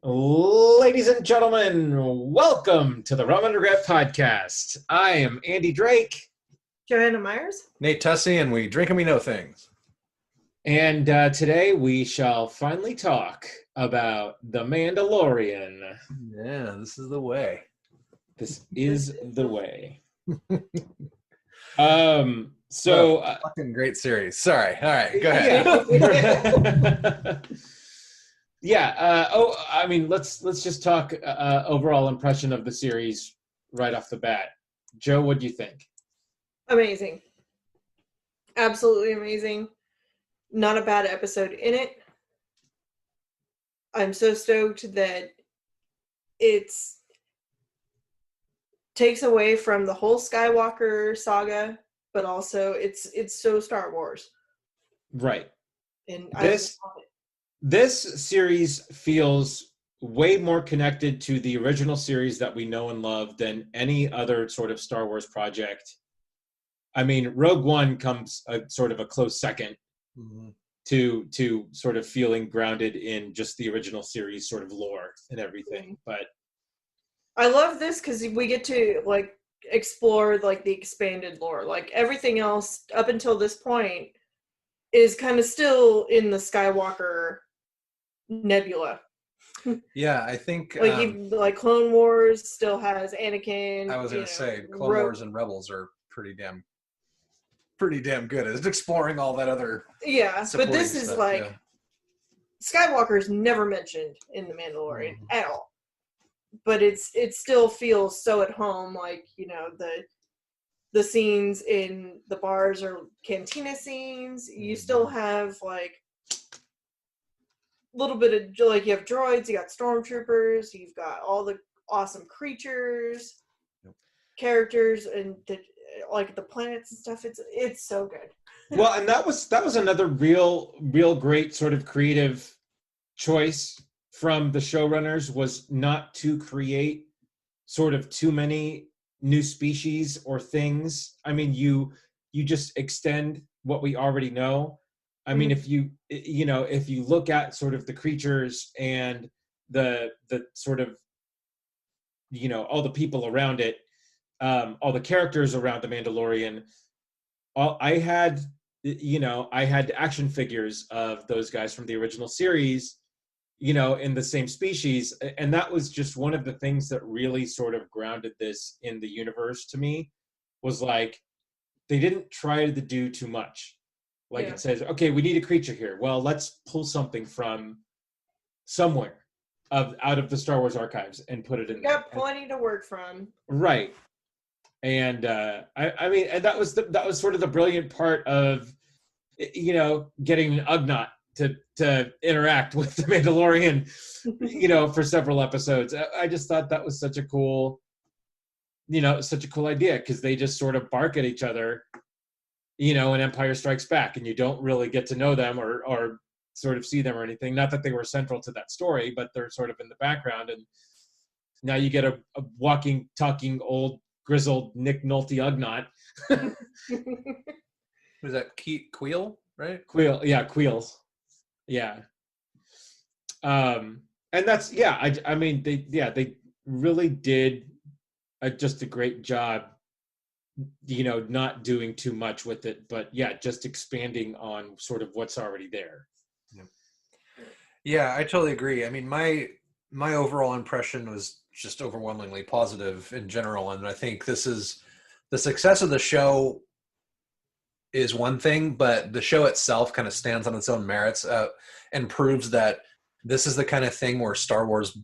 Ladies and gentlemen, welcome to the Rum and Regret podcast. I am Andy Drake. Joanna Myers. Nate Tussey, and we drink and we know things. And today we shall finally talk about The Mandalorian. Yeah, this is the way. This is the way. Fucking great series. Sorry. All right, go ahead. Yeah. Let's just talk overall impression of the series right off the bat. Joe, what do you think? Amazing. Absolutely amazing. Not a bad episode in it. I'm so stoked that it's takes away from the whole Skywalker saga, but also it's so Star Wars. Right. And This series feels way more connected to the original series that we know and love than any other sort of Star Wars project. I mean, Rogue One comes a sort of a close second to sort of feeling grounded in just the original series sort of lore and everything. But I love this because we get to explore the expanded lore. Everything else up until this point is kind of still in the Skywalker nebula. Yeah, I think Clone Wars still has Anakin. I was gonna say Clone Wars and Rebels are pretty damn good at exploring all that other but this is stuff, Skywalker's never mentioned in The Mandalorian at all, but it still feels so at home. The scenes in the bars are cantina scenes. You still have little bit of you have droids, you got stormtroopers, you've got all the awesome creatures, characters, and the planets and stuff. It's so good. Well, and that was another real great sort of creative choice from the showrunners, was not to create sort of too many new species or things. I mean, you just extend what we already know. I mean, if you look at sort of the creatures and the sort of, all the people around it, all the characters around the Mandalorian, I had action figures of those guys from the original series, in the same species. And that was just one of the things that really sort of grounded this in the universe to me, was they didn't try to do too much. It says, okay, we need a creature here. Well, let's pull something from somewhere out of the Star Wars archives and put it in. Got plenty to work from. Right. And and that was sort of the brilliant part of, getting Ugnaught to interact with the Mandalorian, for several episodes. I just thought that was such a cool idea, because they just sort of bark at each other, in Empire Strikes Back, and you don't really get to know them or sort of see them or anything. Not that they were central to that story, but they're sort of in the background. And now you get a walking, talking, old, grizzled Nick Nolte Ugnaught. Was that Queel, right? Queel, yeah, Queels. Yeah. And that's, they really did just a great job, not doing too much with it, but just expanding on sort of what's already there. Yeah, I totally agree. I mean, my overall impression was just overwhelmingly positive in general, and I think this is the success of the show is one thing, but the show itself kind of stands on its own merits and proves that this is the kind of thing where Star Wars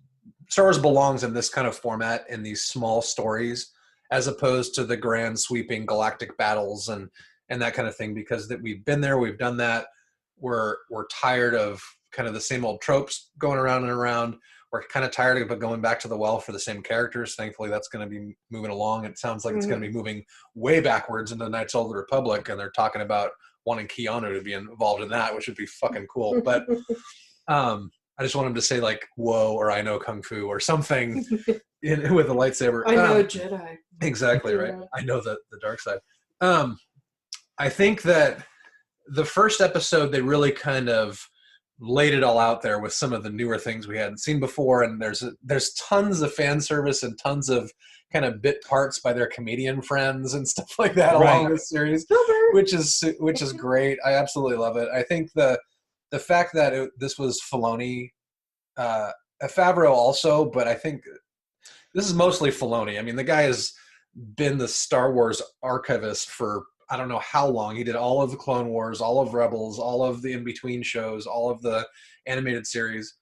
belongs in this kind of format, in these small stories, as opposed to the grand sweeping galactic battles and that kind of thing, because that we've been there, we've done that. We're tired of kind of the same old tropes going around and around. We're kind of tired of going back to the well for the same characters. Thankfully, that's going to be moving along. It sounds like it's going to be moving way backwards into the Knights of the Republic, and they're talking about wanting Keanu to be involved in that, which would be fucking cool. But I just want him to say "whoa" or "I know kung fu" or something with a lightsaber. I know Jedi. Exactly right. I know the dark side. I think that the first episode, they really kind of laid it all out there with some of the newer things we hadn't seen before, and there's tons of fan service and tons of kind of bit parts by their comedian friends and stuff like that along this series, which is great. I absolutely love it. I think the fact that this was Filoni, Favreau also, but I think this is mostly Filoni. I mean, the guy has been the Star Wars archivist for I don't know how long. He did all of the Clone Wars, all of Rebels, all of the in-between shows, all of the animated series.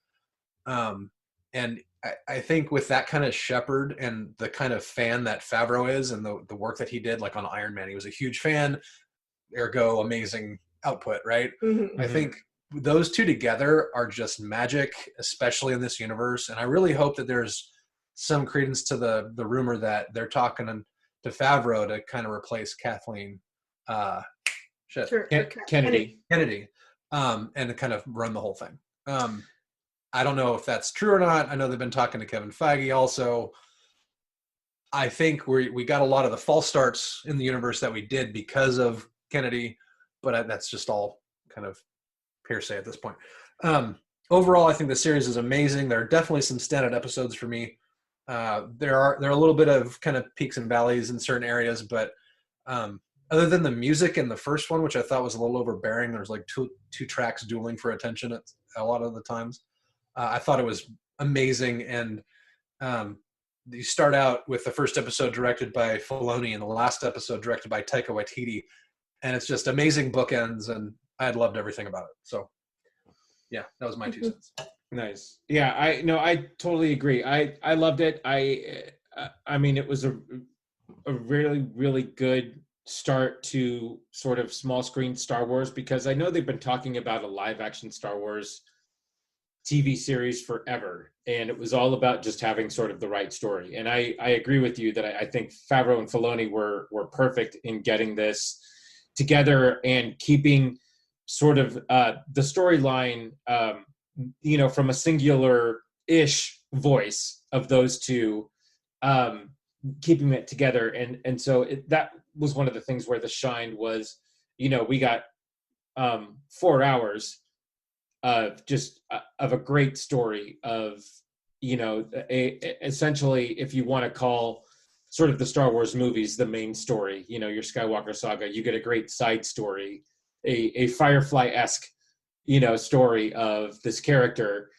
And I think with that kind of shepherd and the kind of fan that Favreau is and the work that he did, like on Iron Man, he was a huge fan, ergo amazing output, right? Mm-hmm. I think those two together are just magic, especially in this universe. And I really hope that there's some credence to the rumor that they're talking to Favreau to kind of replace Kathleen Kennedy. And to kind of run the whole thing. I don't know if that's true or not. I know they've been talking to Kevin Feige also. I think we got a lot of the false starts in the universe that we did because of Kennedy, but that's just all kind of hearsay at this point. Overall, I think the series is amazing. There are definitely some standout episodes for me. There are a little bit of kind of peaks and valleys in certain areas, but other than the music in the first one, which I thought was a little overbearing, there was like two tracks dueling for attention at a lot of the times. I thought it was amazing, and you start out with the first episode directed by Filoni and the last episode directed by Taika Waititi, and it's just amazing bookends, and I loved everything about it. So, yeah, that was my 2 cents. Nice. Yeah, I totally agree. I loved it. I mean, it was a really, really good start to sort of small screen Star Wars, because I know they've been talking about a live action Star Wars TV series forever, and it was all about just having sort of the right story. And I agree with you that I think Favreau and Filoni were perfect in getting this together and keeping sort of the storyline from a singular-ish voice of those two, keeping it together. And so that was one of the things where the shine was, we got 4 hours of just of a great story of, essentially, if you want to call sort of the Star Wars movies the main story, your Skywalker saga, you get a great side story, a Firefly-esque story of this character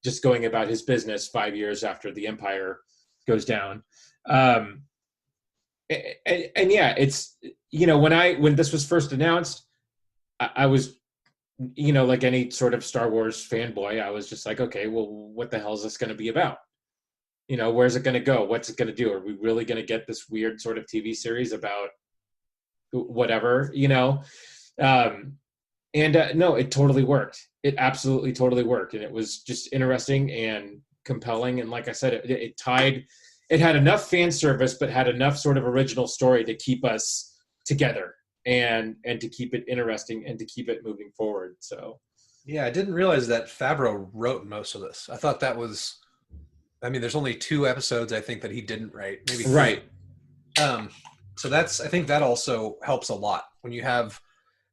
just going about his business 5 years after the Empire goes down. And yeah, it's, when this was first announced, I was, like any sort of Star Wars fanboy, I was just like, okay, well, what the hell is this going to be about? Where's it going to go? What's it going to do? Are we really going to get this weird sort of TV series about whatever, no, it totally worked. It absolutely totally worked. And it was just interesting and compelling. And like I said, it had enough fan service, but had enough sort of original story to keep us together and to keep it interesting and to keep it moving forward. So, yeah, I didn't realize that Favreau wrote most of this. I thought that was, there's only 2 episodes I think that he didn't write, maybe 3. Right. So I think that also helps a lot when you have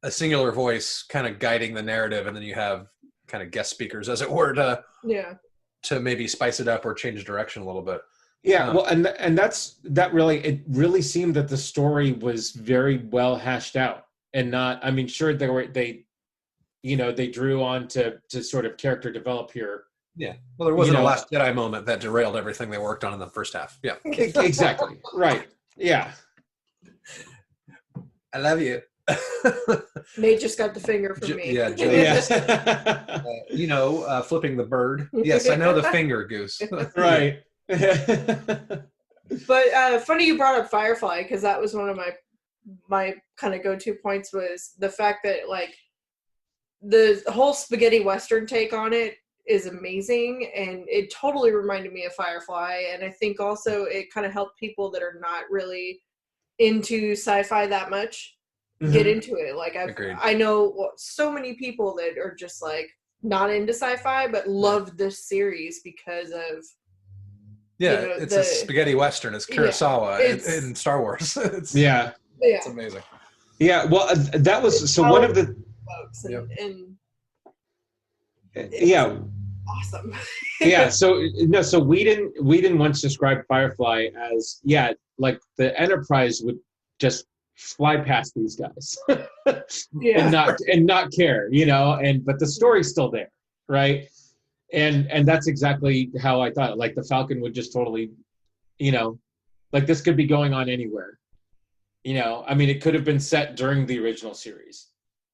a singular voice kind of guiding the narrative, and then you have kind of guest speakers, as it were, to maybe spice it up or change direction a little bit. Yeah, well, and it really seemed that the story was very well hashed out, and not, sure they drew on to sort of character develop here. Yeah, well, there wasn't a Last Jedi moment that derailed everything they worked on in the first half. Yeah, exactly. Right. Yeah. I love you. Nate just got the finger from me. Yeah, flipping the bird. Yes, I know the finger, Goose. Right. But funny you brought up Firefly, because that was one of my kind of go-to points, was the fact that like the whole spaghetti western take on it is amazing, and it totally reminded me of Firefly. And I think also it kind of helped people that are not really into sci-fi that much get into it. Like I know so many people that are just like not into sci-fi but love this series because of it's a spaghetti western. It's Kurosawa in Star Wars. It's amazing. Yeah, well, that was so one of the folks and Yeah. Awesome. Yeah. So no. So Whedon once described Firefly as like the Enterprise would just fly past these guys Yeah. and not care, but the story's still there, right? And that's exactly how I thought. Like the Falcon would just totally, like this could be going on anywhere. I mean, it could have been set during the original series,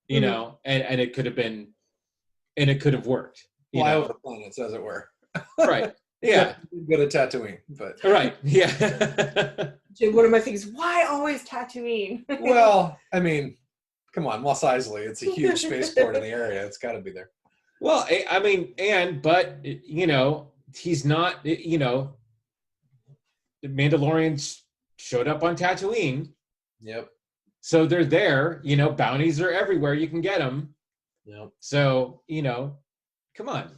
and it could have been, and it could have worked. Fly over planets, as it were. Right. Yeah. Go to Tatooine, but right. Yeah. One of my things, why always Tatooine? Well, I mean, come on, Mos Eisley. It's a huge spaceport in the area. It's got to be there. Well, I mean, but he's not. The Mandalorians showed up on Tatooine. Yep. So they're there. Bounties are everywhere. You can get them. Yep. So come on.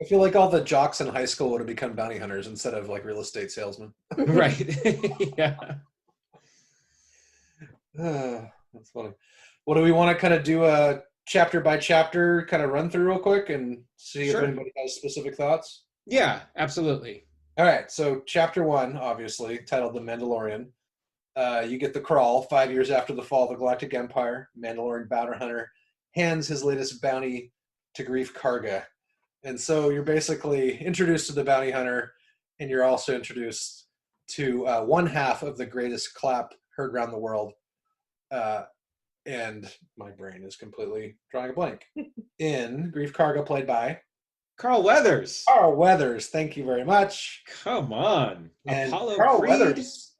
I feel like all the jocks in high school would have become bounty hunters instead of like real estate salesmen. Right. Yeah. That's funny. Well, do we want to kind of do a chapter by chapter kind of run through real quick and see if anybody has specific thoughts? Yeah, absolutely. All right. So chapter 1, obviously, titled The Mandalorian. You get the crawl 5 years after the fall of the Galactic Empire. Mandalorian bounty hunter hands his latest bounty to Greef Karga. And so you're basically introduced to the bounty hunter, and you're also introduced to one half of the greatest clap heard around the world. And my brain is completely drawing a blank. In Greef Karga, played by Carl Weathers. Carl Weathers, thank you very much. Come on. And Apollo Carl Creed? Weathers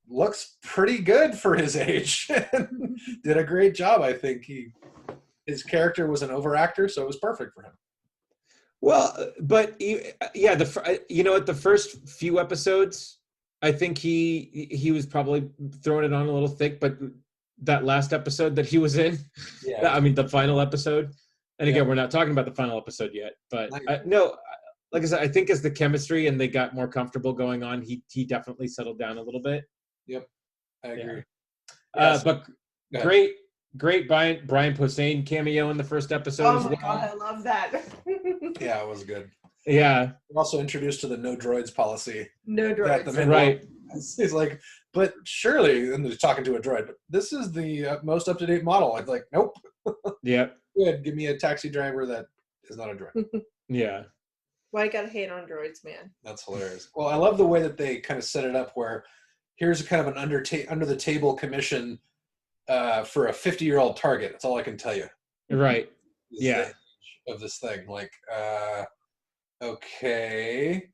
looks pretty good for his age. Did a great job, I think. His character was an overactor, so it was perfect for him. Well, but the first few episodes, I think he was probably throwing it on a little thick, but that last episode that he was in, I mean, the final episode, and again, we're not talking about the final episode yet, but no, like I said, I think as the chemistry and they got more comfortable going on, he definitely settled down a little bit. Yep, I agree. But great Brian Posehn cameo in the first episode as well. God, I love that. Yeah, it was good. Yeah. We're also introduced to the no droids policy. No droids. Right. He's like, but surely, and he's talking to a droid, but this is the most up-to-date model. I'm like, nope. Yep. Good. Give me a taxi driver that is not a droid. Yeah. Why you gotta hate on droids, man? That's hilarious. Well, I love the way that they kind of set it up where here's kind of an under-the-table commission for a 50-year-old target. That's all I can tell you. Right. Yeah. Of this thing. Like, okay.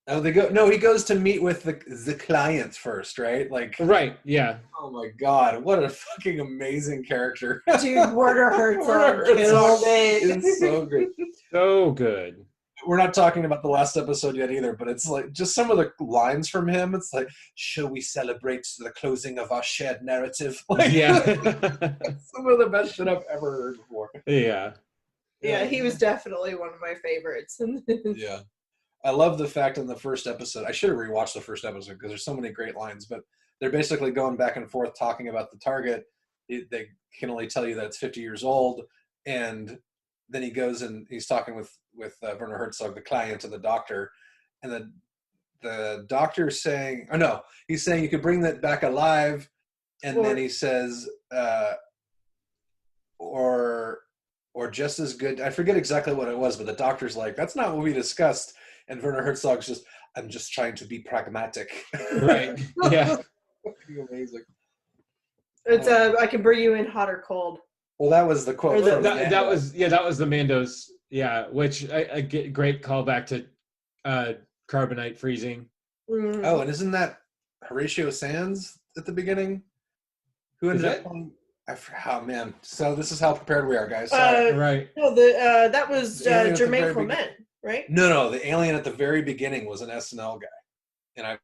Oh, he goes to meet with the client first, right? Like, right, yeah. Oh my God, what a fucking amazing character. Dude, Werner Herzog killed it. It's so good. So good. We're not talking about the last episode yet either, but it's like just some of the lines from him. It's like, shall we celebrate the closing of our shared narrative? Like, yeah. Some of the best shit I've ever heard before. Yeah. Yeah, he was definitely one of my favorites. Yeah. I love the fact in the first episode, I should have rewatched the first episode because there's so many great lines, but they're basically going back and forth talking about the target. They can only tell you that it's 50 years old. And then he goes and he's talking with Werner Herzog, the client, and the doctor. And the doctor's saying, he's saying you could bring that back alive. And then he says, or just as good. I forget exactly what it was, but the doctor's like, that's not what we discussed. And Werner Herzog's just, I'm just trying to be pragmatic. Right. Yeah. Amazing. It's I can bring you in hot or cold. Well, that was the quote. That was the Mando's. Yeah, which a great callback to carbonite freezing. Mm. Oh, and isn't that Horatio Sands at the beginning? Who ended up playing? Oh man! So this is how prepared we are, guys. Right. No, that was Jermaine Clement, right? No. The alien at the very beginning was an SNL guy, and I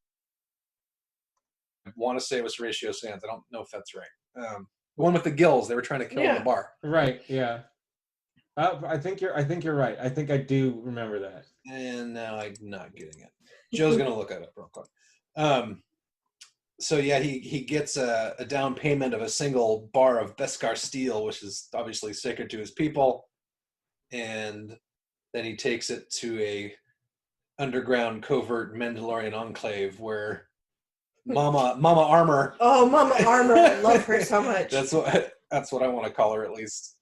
want to say it was Horatio Sands. I don't know if that's right. The one with the gills. They were trying to kill in the bar. Right. Yeah. I think you're right. I think I do remember that. And now I'm not getting it. Joe's gonna look it up real quick. So yeah, he gets a down payment of a single bar of Beskar steel, which is obviously sacred to his people. and then he takes it to a underground covert Mandalorian enclave where Mama Armor. Oh, Mama Armor, I love her so much. That's what I want to call her, at least.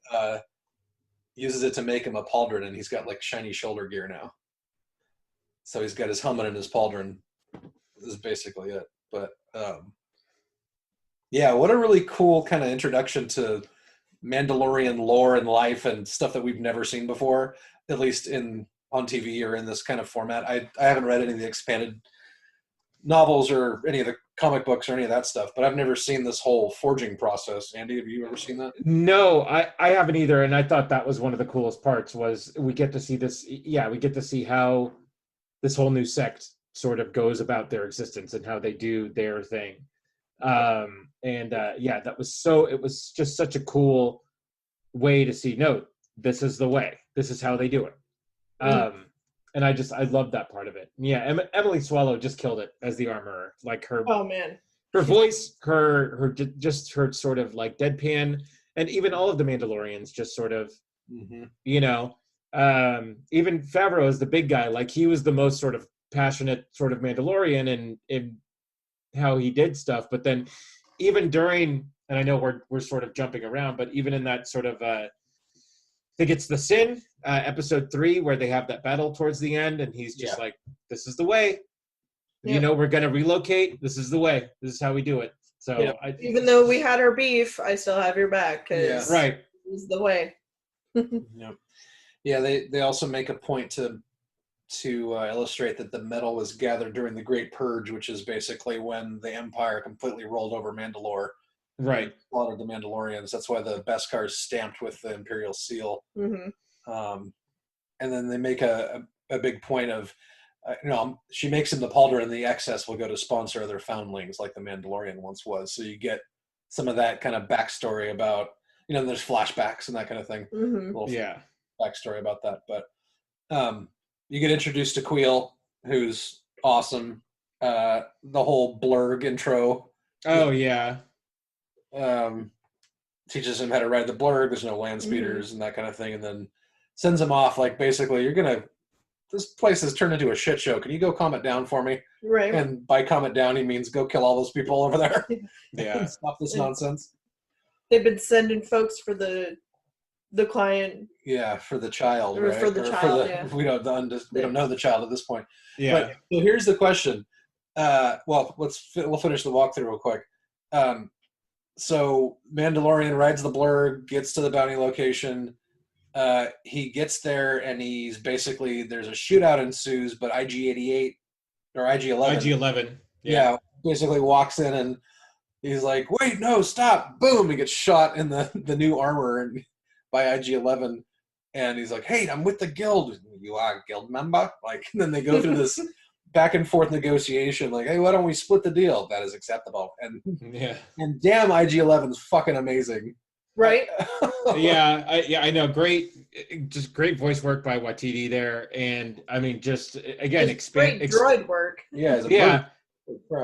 Uses it to make him a pauldron, and he's got like shiny shoulder gear now. So he's got his helmet and his pauldron. This is basically it. But yeah, what a really cool kind of introduction to Mandalorian lore and life and stuff that we've never seen before, at least on TV or in this kind of format. I haven't read any of the expanded novels or any of the comic books or any of that stuff, but I've never seen this whole forging process. Andy, have you ever seen that? No, I haven't either, and I thought that was one of the coolest parts was we get to see this. Yeah, we get to see how this whole new sect sort of goes about their existence and how they do their thing. Yeah, that was it was just such a cool way to see, no, this is the way, this is how they do it. And I love that part of it. Yeah, Emily Swallow just killed it as the armorer. Like her voice, her sort of like deadpan, and even all of the Mandalorians just sort of, you know, even Favreau is the big guy. Like he was the most sort of passionate sort of Mandalorian in how he did stuff. But then even during, and I know we're sort of jumping around, but even in that sort of, I think it's the Sin, episode 3, where they have that battle towards the end, and he's just like, this is the way. Yeah. You know, we're going to relocate. This is the way. This is how we do it. So even though we had our beef, I still have your back. Right. This is the way. Yeah, they also make a point to illustrate that the metal was gathered during the Great Purge, which is basically when the Empire completely rolled over Mandalore. Right. Slaughtered the Mandalorians. That's why the Beskar is stamped with the Imperial seal. And then they make a big point of, she makes him the pauldron, and the excess will go to sponsor other foundlings like the Mandalorian once was. So you get some of that kind of backstory about, there's flashbacks and that kind of thing. Backstory about that. But you get introduced to Queel, who's awesome. The whole Blurg intro. Oh, yeah. Teaches him how to ride the Blurg. There's no land speeders and that kind of thing. And then sends him off like, basically, this place has turned into a shit show. Can you go calm it down for me? Right. And by calm it down, he means go kill all those people over there. Yeah. Stop this nonsense. They've been sending folks for the client. Yeah, for the child, or right? For the child, We don't know the child at this point. Yeah. But, so here's the question. We'll finish the walkthrough real quick. So Mandalorian rides the Blurg, gets to the bounty location. He gets there, and he's basically, there's a shootout ensues, but IG-88 or IG-11. IG-11. Yeah, basically walks in, and he's like, "Wait, no, stop!" Boom! He gets shot in the new armor by IG-11, and he's like, "Hey, I'm with the guild. You are a guild member?" Like, and then they go through this back and forth negotiation, like, "Hey, why don't we split the deal?" That is acceptable. And and damn, IG-11's fucking amazing. Right. I know. Great voice work by Watiti there, and I mean, just again, great droid work. Yeah.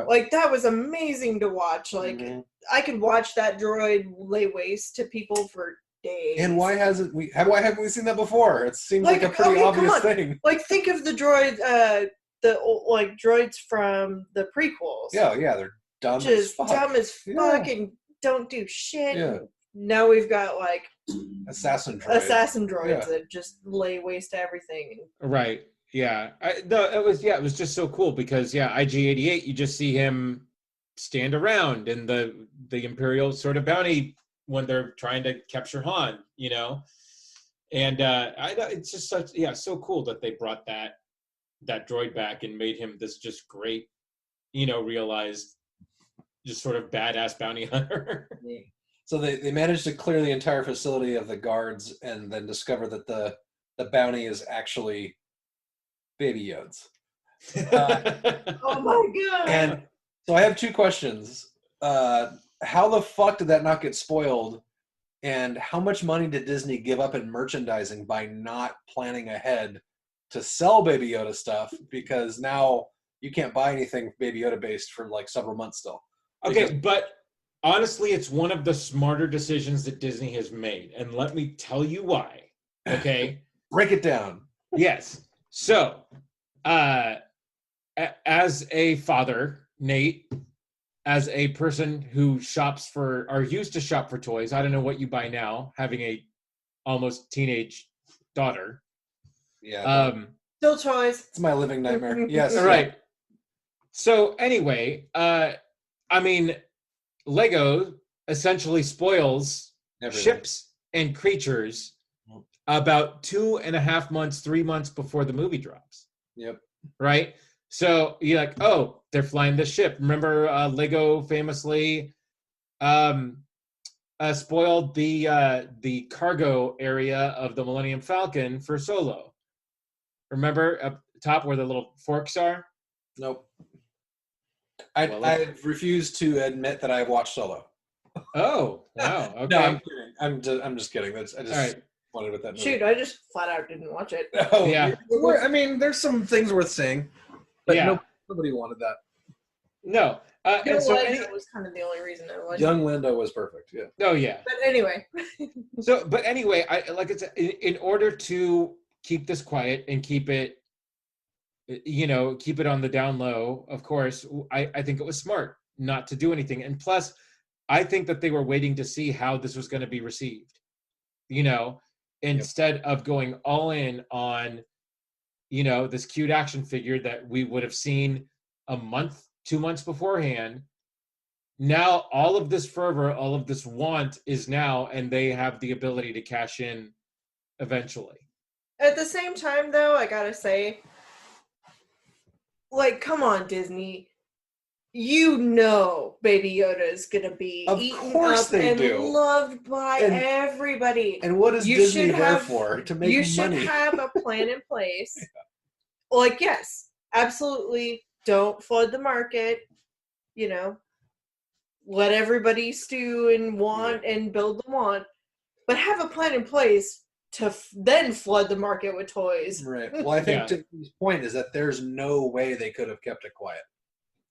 Like that was amazing to watch. Like I could watch that droid lay waste to people for days. And why haven't we seen that before? It seems like a pretty obvious thing. Like think of the droid, the like droids from the prequels. Yeah, they're dumb. Just dumb as fuck and don't do shit. Yeah. Now we've got like assassin droids that just lay waste to everything. Right. Yeah. It was just so cool because IG-88, you just see him stand around in the Imperial sort of bounty when they're trying to capture Han, and it's just so cool that they brought that droid back and made him this just great, realized just sort of badass bounty hunter. So they managed to clear the entire facility of the guards and then discover that the bounty is actually Baby Yodas. Oh my god! And so I have two questions. How the fuck did that not get spoiled? And how much money did Disney give up in merchandising by not planning ahead to sell Baby Yoda stuff? Because now you can't buy anything Baby Yoda based for like several months still. Okay, but honestly, it's one of the smarter decisions that Disney has made. And let me tell you why. Okay? Break it down. Yes. So, as a father, Nate, as a person who shops for or used to shop for toys, I don't know what you buy now, having a almost teenage daughter. Yeah. Still toys. It's my living nightmare. Yes. All right. So anyway, I mean, Lego essentially spoils Everything. ships and creatures about 2.5 months, 3 months before the movie drops. Yep. Right. So you're like, oh, they're flying the ship. Remember, Lego famously spoiled the cargo area of the Millennium Falcon for Solo. Remember up top where the little forks are? Nope. I refuse to admit that I watched Solo. Oh, wow. Okay. No, I'm kidding. I'm just kidding. I just All right. wanted with that movie. Shoot, I just flat out didn't watch it. Oh, Yeah. I mean, there's some things worth saying, but Yeah. nobody wanted that. No. And so That was kind of the only reason I watched Young Linda was perfect. Yeah. Oh, yeah. But anyway. But anyway, I like it's in order to keep this quiet and keep it on the down low, of course, I think it was smart not to do anything. And plus, I think that they were waiting to see how this was going to be received, instead of going all in on, this cute action figure that we would have seen a month, 2 months beforehand. Now, all of this fervor, all of this want is now, and they have the ability to cash in eventually. At the same time, though, I gotta say, like, come on, Disney. Baby Yoda is gonna be eaten up and loved by everybody. And what is Disney there for? To make money. You should have a plan in place. Yeah. Like, yes, absolutely. Don't flood the market. Let everybody stew and want and build the want, but have a plan in place to then flood the market with toys. Right. Well, I think to his point is that there's no way they could have kept it quiet.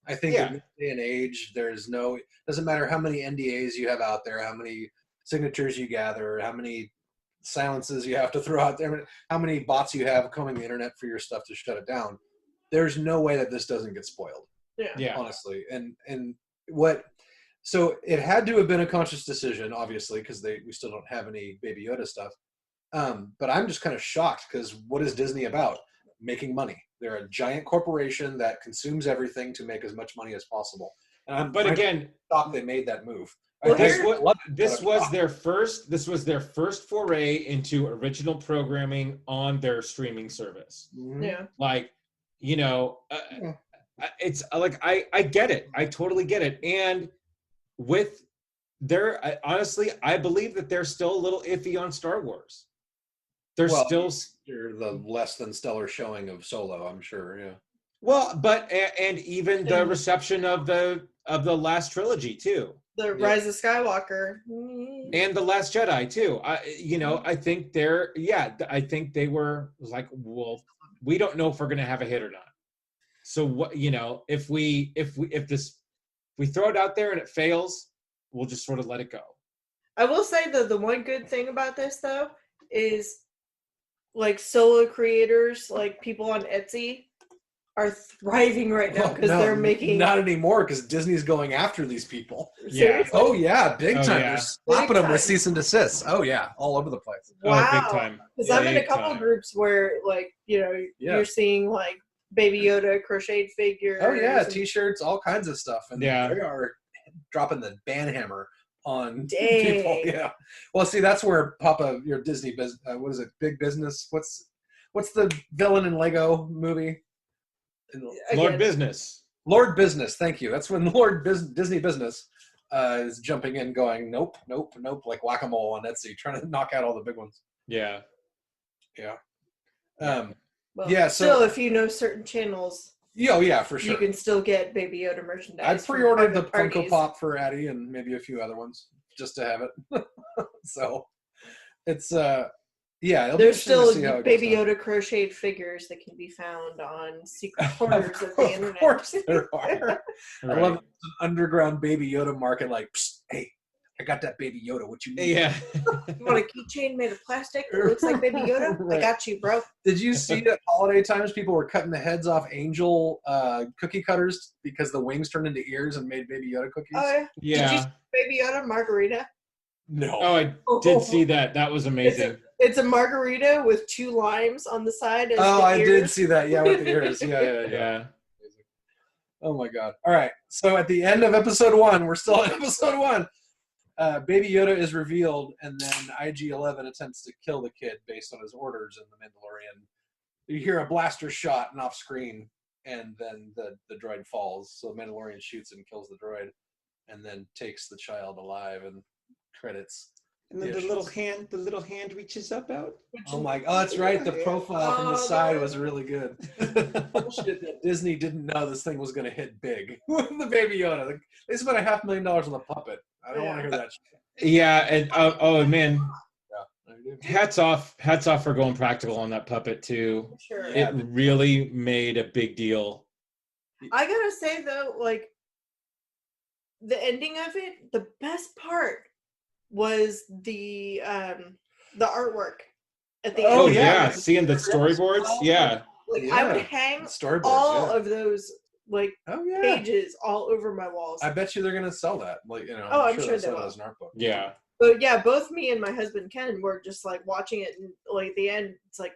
I think in this day and age, doesn't matter how many NDAs you have out there, how many signatures you gather, how many silences you have to throw out there, how many bots you have combing the internet for your stuff to shut it down. There's no way that this doesn't get spoiled. Yeah. Honestly. So it had to have been a conscious decision, obviously, because we still don't have any Baby Yoda stuff. But I'm just kind of shocked because what is Disney about? Making money. They're a giant corporation that consumes everything to make as much money as possible. But again, shocked they made that move. This was their first foray into original programming on their streaming service. Yeah. Like, it's like I get it. I totally get it. And with honestly, I believe that they're still a little iffy on Star Wars. They're the less than stellar showing of Solo, I'm sure. Yeah. Well, but and even the reception of the last trilogy too. The Rise of Skywalker and the Last Jedi too. I think I think they were like, well, we don't know if we're going to have a hit or not. So what, if we throw it out there and it fails, we'll just sort of let it go. I will say that the one good thing about this though is like solo creators, like people on Etsy, are thriving right now because they're making. Not anymore because Disney's going after these people. Seriously? Oh yeah, big time. Yeah. They're slapping them with cease and desist. Oh yeah, all over the place. Wow. Oh, big time. Because I'm in a couple groups where you're seeing like Baby Yoda crocheted figures. Oh yeah, T-shirts, all kinds of stuff, and they are dropping the banhammer on people. Yeah. Well, see, that's where your Disney business. What is it? Big Business. What's the villain in Lego movie? Lord Business. Lord Business. Thank you. That's when Disney Business is jumping in, going nope, like whack-a-mole on Etsy, trying to knock out all the big ones. Yeah. Well, yeah. So if you know certain channels. Yeah, for sure. You can still get Baby Yoda merchandise. I pre-ordered the Funko Pop for Addie and maybe a few other ones just to have it. So it's there's still Baby Yoda crocheted figures that can be found on secret corners of the internet. Of course there are. Right. I love an underground Baby Yoda market. Like, hey, I got that Baby Yoda. What you need? Yeah. You want a keychain made of plastic that looks like Baby Yoda? Right. I got you, bro. Did you see at holiday times people were cutting the heads off angel cookie cutters because the wings turned into ears and made Baby Yoda cookies? Oh, yeah. Did you Yeah. see Baby Yoda margarita? No. Oh, I did see that. That was amazing. It's a margarita with 2 limes on the side. As Oh, the I ears. did see that. Yeah, with the ears. Yeah. Yeah. Oh my God. All right. So at the end of episode 1, we're still in episode 1. Baby Yoda is revealed, and then IG-11 attempts to kill the kid based on his orders in The Mandalorian. You hear a blaster shot and off screen, and then the droid falls. So the Mandalorian shoots and kills the droid, and then takes the child alive, and credits. And then the little hand reaches up out. Oh my! Oh, that's right. The profile from the side was really good. Bullshit that Disney didn't know this thing was going to hit big with the Baby Yoda. Like, they spent $500,000 on the puppet. I don't want to hear that shit. Yeah, and oh man, Yeah, I do. hats off for going practical on that puppet too. Sure. Yeah. It really made a big deal. I gotta say though, like the ending of it, the best part was the artwork at the end. Oh yeah. yeah, seeing the storyboards. Yeah. Like I would hang Storyboards. all Yeah. of those like Oh yeah. pages all over my walls. I bet you they're going to sell that. Like Oh, I'm sure they'll they sell it will. as an art book. Yeah. But yeah, both me and my husband Ken were just like watching it, and like at the end, it's like,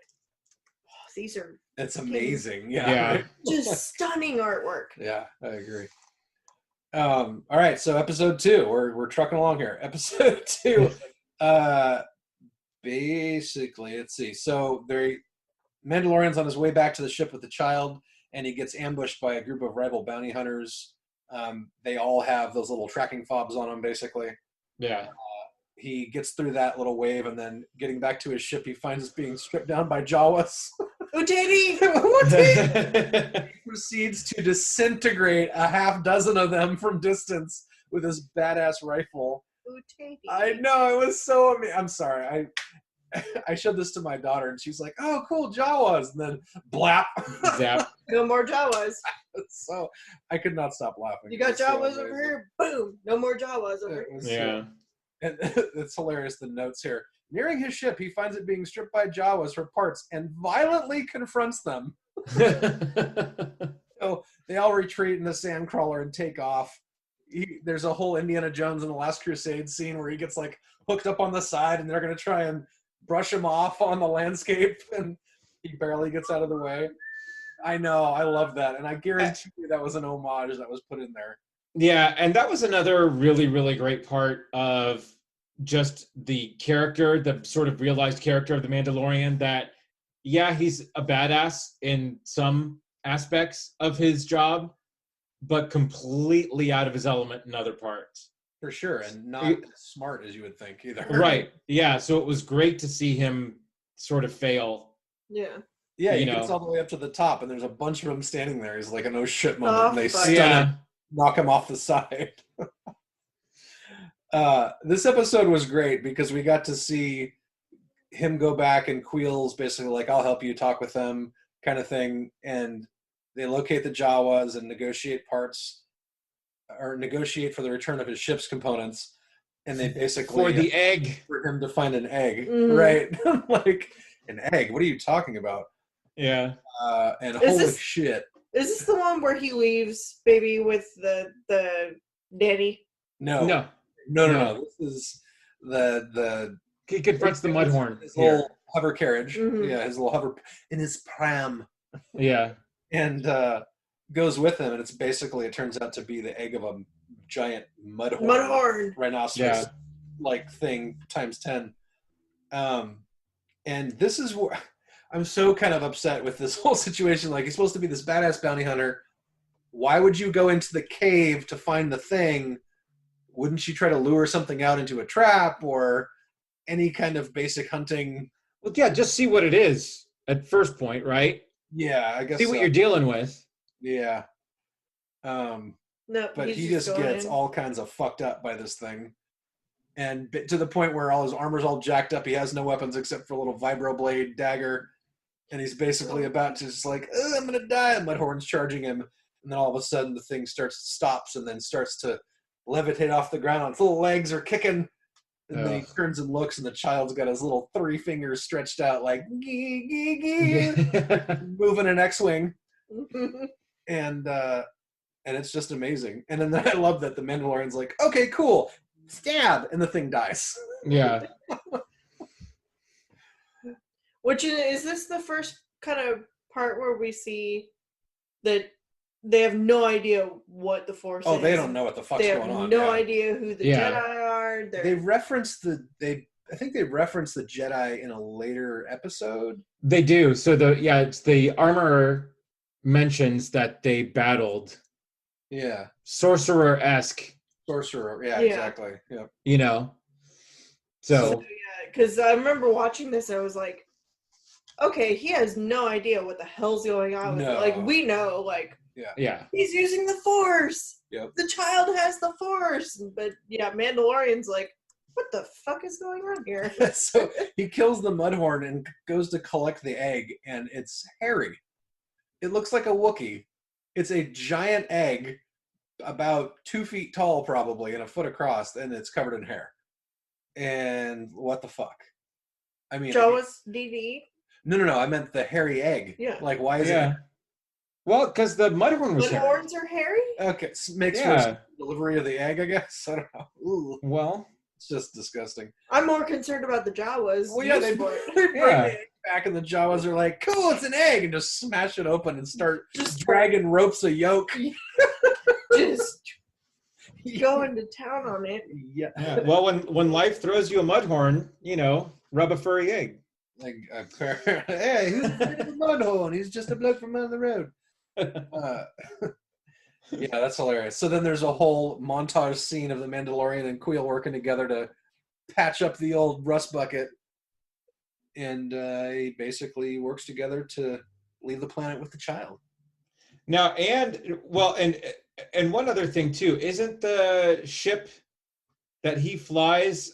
oh, these are It's amazing. Yeah. Yeah. just stunning artwork. Yeah, I agree. All right, so episode 2, we're trucking along here. Episode 2, basically, let's see. So Mandalorian's on his way back to the ship with the child, and he gets ambushed by a group of rival bounty hunters. They all have those little tracking fobs on them, basically. Yeah. He gets through that little wave, and then getting back to his ship, he finds it's being stripped down by Jawas. Uteni! He proceeds to disintegrate a half dozen of them from distance with his badass rifle. Uteni. I know, it was so amazing. I'm sorry. I showed this to my daughter, and she's like, "Oh, cool, Jawas," and then blap. Zap. No more Jawas. So I could not stop laughing. You got It was so Jawas amazing. over here. Boom. No more Jawas over It here. was Yeah. And it's hilarious, the notes here. Nearing his ship, he finds it being stripped by Jawas for parts and violently confronts them. So they all retreat in the sandcrawler and take off. There's a whole Indiana Jones and the Last Crusade scene where he gets like hooked up on the side, and they're going to try and brush him off on the landscape, and he barely gets out of the way. I know, I love that, and I guarantee you that was an homage that was put in there. Yeah, and that was another really, really great part of just the character, the sort of realized character of the Mandalorian, that, yeah, he's a badass in some aspects of his job, but completely out of his element in other parts. For sure, and not as smart as you would think either. Right. Yeah, so it was great to see him sort of fail. Yeah. Yeah, he You gets know. all the way up to the top, and there's a bunch of them standing there. He's like an oh shit moment, and they fuck. stun Yeah. him, knock him off the side. This episode was great because we got to see him go back, and Queel's basically like, "I'll help you talk with them," kind of thing, and they locate the Jawas and negotiate parts, or negotiate for the return of his ship's components, and they basically For the egg. for him to find an egg, Mhm. right? Like, an egg? What are you talking about? Yeah. And Is holy this- shit. Is this the one where he leaves baby with the nanny? No. No. This is the He confronts the mudhorn. his Here. little hover carriage. Mhm. Yeah, his little hover in his pram, Yeah. and goes with him. And it's basically, it turns out to be the egg of a giant Mudhorn. rhinoceros Yeah. like thing times 10. And this is where I'm so kind of upset with this whole situation. Like, he's supposed to be this badass bounty hunter. Why would you go into the cave to find the thing? Wouldn't you try to lure something out into a trap or any kind of basic hunting? Well, yeah, just see what it is at first point, right? Yeah, I guess See what so. you're dealing with. Yeah. No, But he's he just going gets in. all kinds of fucked up by this thing. And to the point where all his armor's all jacked up. He has no weapons except for a little vibroblade dagger. And he's basically about to just like, "Ugh, I'm going to die." And Mudhorn's charging him. And then all of a sudden the thing stops and then starts to levitate off the ground. Its little legs are kicking. And then he Ugh. turns and looks, and the child's got his little 3 fingers stretched out like, gee, gee, gee, moving an X-Wing. And it's just amazing. And then I love that the Mandalorian's like, okay, cool, stab, and the thing dies. Yeah. Which is this the first kind of part where we see that they have no idea what the Force is? Oh, they don't know what the fuck's they going on. have no idea who the Yeah. Jedi are. They reference I think they reference the Jedi in a later episode. They do. So it's the armorer mentions that they battled Yeah. sorcerer-esque, Sorcerer. Yeah, Yeah. exactly. Yeah. you know. So yeah, because I remember watching this, I was like, okay, he has no idea what the hell's going on with it. No. Like, we know, like, yeah. he's using the Force. Yep. The child has the Force. But yeah, Mandalorian's like, what the fuck is going on here? So he kills the Mudhorn and goes to collect the egg, and it's hairy. It looks like a Wookiee. It's a giant egg, about 2 feet tall probably, and a foot across, and it's covered in hair. And what the fuck? I mean, Jawa's DD. No. I meant the hairy egg. Yeah. Like, why is Yeah. it? Well, because the Mudhorn was The hairy. horns are hairy? Okay, makes Yeah. for delivery of the egg, I guess. I don't know. Ooh, Well, it's just disgusting. I'm more concerned about the Jawas. Well, yeah, they use bring for it. the Yeah. egg back, and the Jawas are like, "Cool, it's an egg," and just smash it open and start Just dragging ropes of yolk. just going to town on it. Yeah. yeah. Well, when life throws you a Mudhorn, rub a furry egg. Like, hey, who's the Mudhorn? He's just a bloke from down the road. Yeah, that's hilarious. So then there's a whole montage scene of the Mandalorian and Queel working together to patch up the old rust bucket, and he basically works together to leave the planet with the child. Now, and one other thing too, isn't the ship that he flies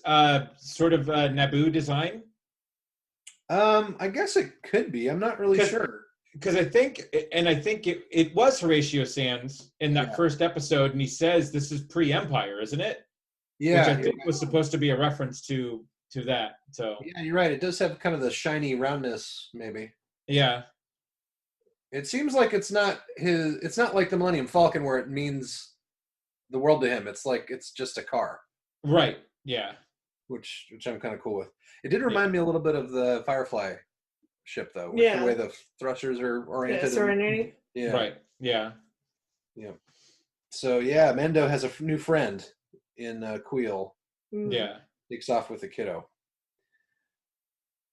sort of Naboo design? I guess it could be. I'm not really sure. Because I think it was Horatio Sands in that first episode, and he says this is pre-Empire, isn't it? Yeah, Which I think was supposed to be a reference to that. So yeah, you're right. It does have kind of the shiny roundness, maybe. yeah, It seems like it's not like the Millennium Falcon where it means the world to him. It's like it's just a car. right. Yeah, Which I'm kind of cool with. It did remind me a little bit of the Firefly ship, though, with Yeah. the way the thrusters are oriented. Serenity. Yeah. right. Yeah. So yeah, Mando has a new friend in Queel. Yeah. Takes off with the kiddo.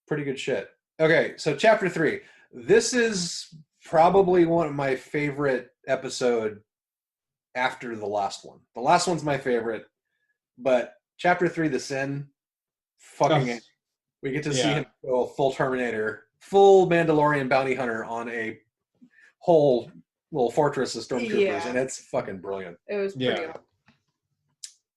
Pretty good shit. Okay, so chapter 3. This is probably one of my favorite episode after the last one. The last one's my favorite, but chapter 3, The Sin, fucking it. We get to see him go full Terminator, full Mandalorian bounty hunter on a whole little fortress of stormtroopers, and it's fucking brilliant. It was pretty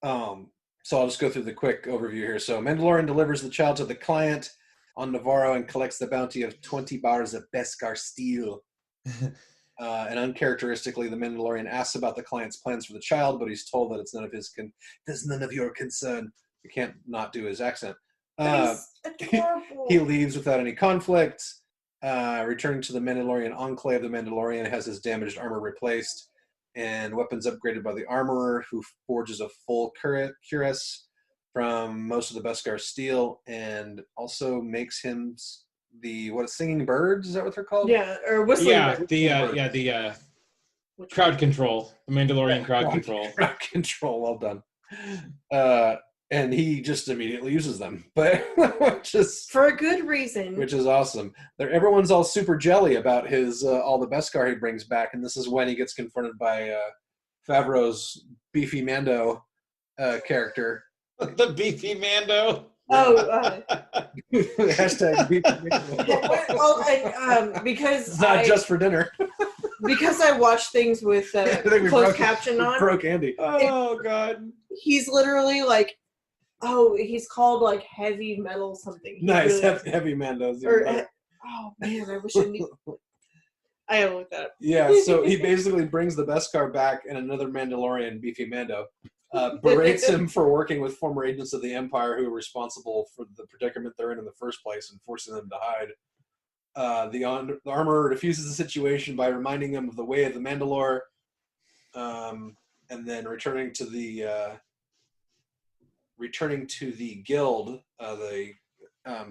So I'll just go through the quick overview here. So Mandalorian delivers the child to the client on Navarro and collects the bounty of 20 bars of Beskar steel. And uncharacteristically, the Mandalorian asks about the client's plans for the child, but he's told that it's none of his there's none of your concern. You can't not do his accent. He's adorable. He leaves without any conflict. Returning to the Mandalorian enclave, the Mandalorian has his damaged armor replaced and weapons upgraded by the armorer, who forges a full cuirass from most of the Beskar steel, and also makes him the singing birds? Is that what they're called? Yeah, or whistling. Yeah, bird. the crowd control, the Mandalorian crowd control. Crowd control, well done. And he just immediately uses them, but for a good reason. Which is awesome. Everyone's all super jelly about his all the Beskar he brings back, and this is when he gets confronted by Favreau's beefy Mando character. The beefy Mando. Oh, Hashtag beefy Mando. Because It's not just for dinner. Because I watch things with closed caption on. Broke Andy. Oh God. He's literally like, he's called like heavy metal something. He Nice, really, heavy Mandos. oh man, I wish I knew. I gotta look that up. Yeah, so he basically brings the Beskar back and another Mandalorian, Beefy Mando, berates him for working with former agents of the Empire who are responsible for the predicament they're in the first place and forcing them to hide. The armorer diffuses the situation by reminding him of the way of the Mandalore, and then returning to the guild, the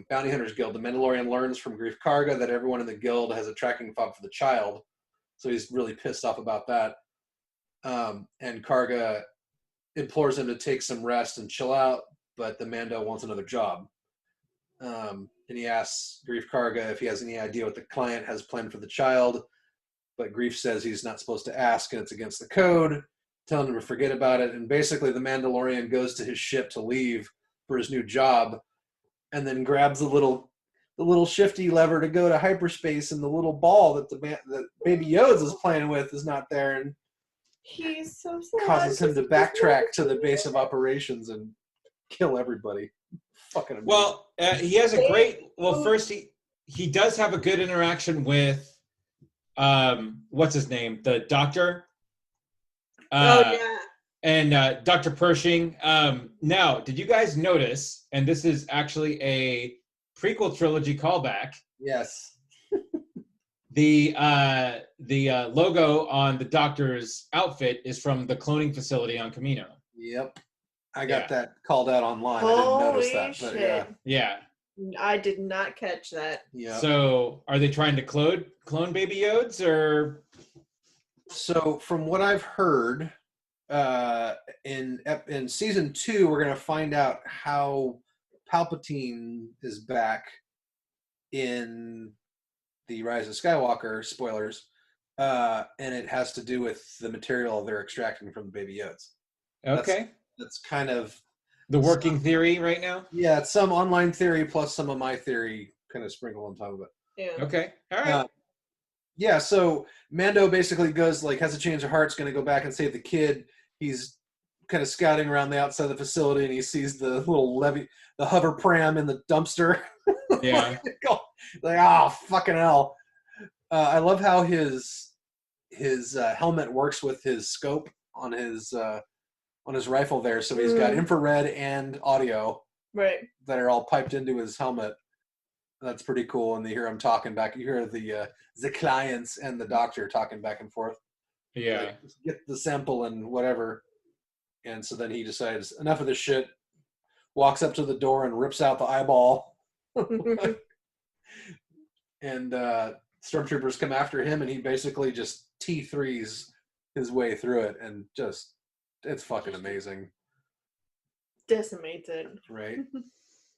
Bounty Hunters Guild. The Mandalorian learns from Grief Karga that everyone in the guild has a tracking fob for the child, so he's really pissed off about that. And Karga implores him to take some rest and chill out, but the Mando wants another job. And he asks Grief Karga if he has any idea what the client has planned for the child, but Grief says he's not supposed to ask and it's against the code, telling him to forget about it. And basically the Mandalorian goes to his ship to leave for his new job and then grabs the little shifty lever to go to hyperspace, and the little ball that that Baby Yoda is playing with is not there, and he's so sad. Causes him to backtrack to the base of operations and kill everybody. Fucking amazing. Well, he has a great. Well, first he does have a good interaction with, what's his name, the doctor. Yeah. And Dr. Pershing. Now, did you guys notice? And this is actually a prequel trilogy callback. Yes. The logo on the doctor's outfit is from the cloning facility on Camino. Yep. I got that called out online. I didn't notice that, but shit. Yeah. I did not catch that. Yeah. So, are they trying to clone Baby Yodes, or? So, from what I've heard, in season 2, we're going to find out how Palpatine is back in the Rise of Skywalker, spoilers, and it has to do with the material they're extracting from the Baby Yodes. Okay. That's kind of the working theory right now? Yeah, it's some online theory plus some of my theory kind of sprinkled on top of it. Yeah. Okay. All right. Yeah, so Mando basically goes, has a change of heart, is going to go back and save the kid. He's kind of scouting around the outside of the facility, and he sees the little the hover pram in the dumpster. Yeah. Fucking hell. I love how his helmet works with his scope on his rifle there. So he's got infrared and audio that are all piped into his helmet. That's pretty cool. And you hear him talking back. You hear the clients and the doctor talking back and forth. Yeah. Get the sample and whatever. And so then he decides, enough of this shit, walks up to the door and rips out the eyeball. And stormtroopers come after him, and he basically just T3s his way through it, and just, it's fucking amazing. Decimates it. Right.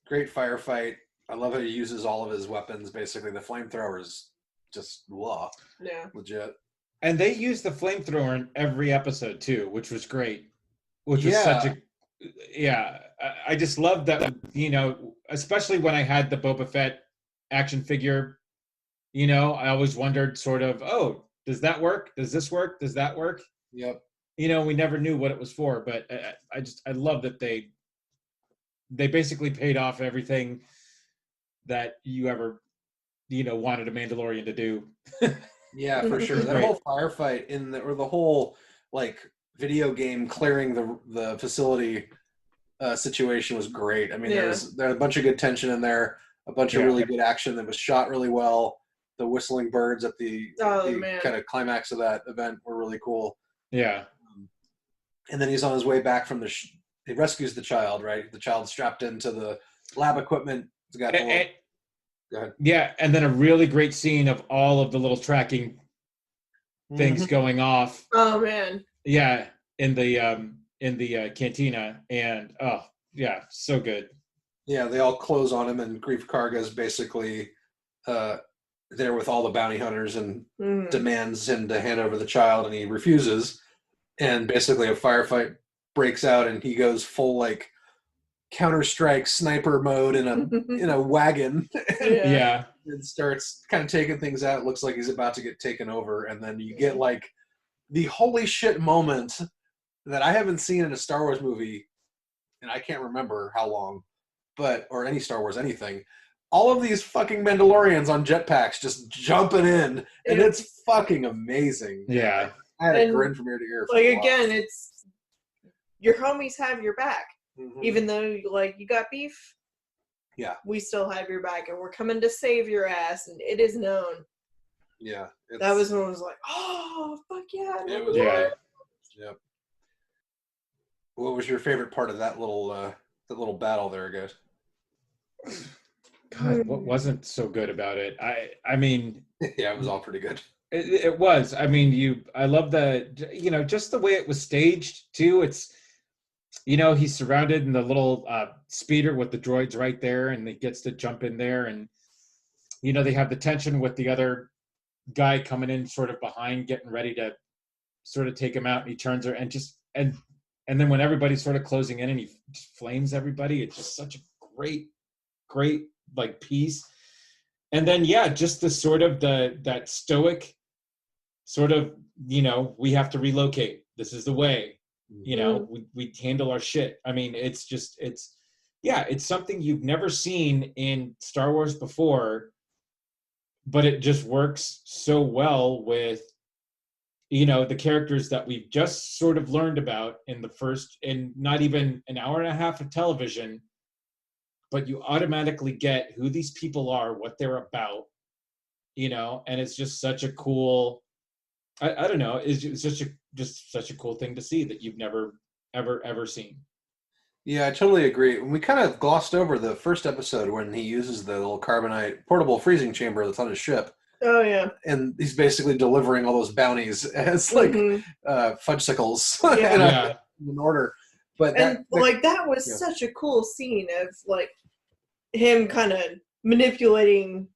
Great firefight. I love how he uses all of his weapons. Basically, the flamethrower is just legit. And they use the flamethrower in every episode too, which was great. Which was such a I just love that. Especially when I had the Boba Fett action figure. I always wondered sort of, does that work? Does this work? Does that work? Yep. We never knew what it was for, but I love that they basically paid off everything that you ever, wanted a Mandalorian to do. Yeah, for sure. That whole firefight the whole video game clearing the facility situation was great. I mean, there's a bunch of good tension in there, a bunch of really good action that was shot really well. The whistling birds at the kind of climax of that event were really cool. Yeah. And then he's on his way back from he rescues the child, right? The child's strapped into the lab equipment. It's got go ahead. Yeah, and then a really great scene of all of the little tracking things going off. Oh man. Yeah, in the cantina, and so good. Yeah, they all close on him, and Grief Karga is basically there with all the bounty hunters and demands him to hand over the child, and he refuses. And basically, a firefight breaks out, and he goes full Counter-Strike sniper mode in a wagon. Yeah. And starts kind of taking things out. It looks like he's about to get taken over, and then you get the holy shit moment that I haven't seen in a Star Wars movie, and I can't remember how long, or any Star Wars anything. All of these fucking Mandalorians on jetpacks just jumping in, and it's fucking amazing. Yeah. I had a grin from ear to ear. Again, your homies have your back. Mhm. Even though, like, you got beef, Yeah. we still have your back, and we're coming to save your ass, and it is known. Yeah. That was when I was like, oh, fuck yeah. It was Yeah. great. Yep. What was your favorite part of that little battle there, guys? God, what wasn't so good about it? I mean, Yeah, it was all pretty good. it was. I mean, I love just the way it was staged too. It's, he's surrounded in the little speeder with the droids right there, and he gets to jump in there, and they have the tension with the other guy coming in sort of behind, getting ready to sort of take him out, and he turns her and then when everybody's sort of closing in and he flames everybody, it's just such a great like piece. And then just the sort of that stoic sort of, we have to relocate, this is the way, we handle our shit. I mean, it's something you've never seen in Star Wars before, but it just works so well with the characters that we've just sort of learned about in not even an hour and a half of television, but you automatically get who these people are, what they're about, and it's just such a cool, I don't know, it's just such a cool thing to see that you've never ever seen. Yeah, I totally agree. We kind of glossed over the first episode when he uses the little carbonite portable freezing chamber that's on his ship. Oh, yeah. And he's basically delivering all those bounties as like fudgesicles in order. But that was such a cool scene of like him kind of manipulating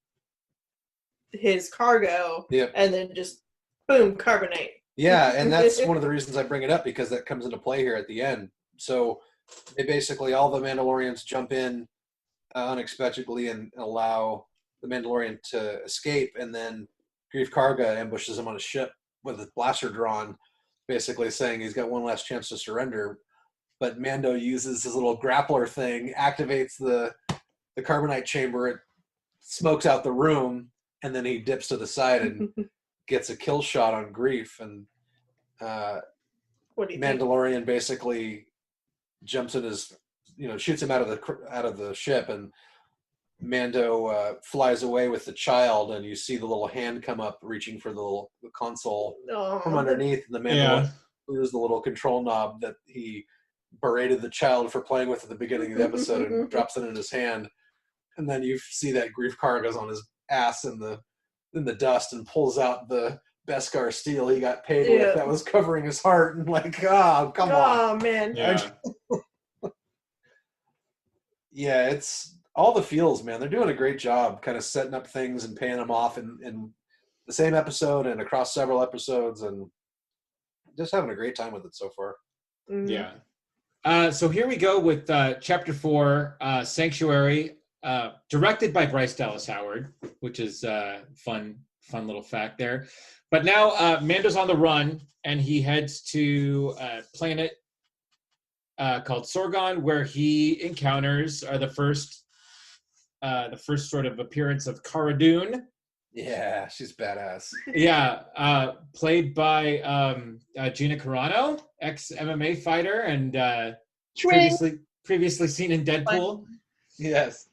his cargo and then just boom, carbonate. Yeah, and that's one of the reasons I bring it up, because that comes into play here at the end. So they basically, all the Mandalorians jump in unexpectedly and allow the Mandalorian to escape, and then Grief Karga ambushes him on his ship with his blaster drawn, basically saying he's got one last chance to surrender. But Mando uses his little grappler thing, activates the carbonite chamber, it smokes out the room, and then he dips to the side and gets a kill shot on Grief. And Mandalorian basically jumps in his, shoots him out of the ship, and Mando flies away with the child, and you see the little hand come up reaching for the console from underneath, and the Mandalorian loses the little control knob that he berated the child for playing with at the beginning of the episode and drops it in his hand. And then you see that Grief Karga's on his ass in the dust and pulls out the Beskar steel he got paid with that was covering his heart, and like, come on. Oh, man. Yeah, it's all the feels, man. They're doing a great job kind of setting up things and paying them off in the same episode and across several episodes, and just having a great time with it so far. Yeah. So here we go with Chapter 4, Sanctuary, directed by Bryce Dallas Howard, which is fun little fact there. But now Mando's on the run, and he heads to a planet called Sorgon, where he encounters the first sort of appearance of Cara Dune. Yeah, she's badass. Yeah, played by Gina Carano, ex-MMA fighter, and previously seen in Deadpool. Yes.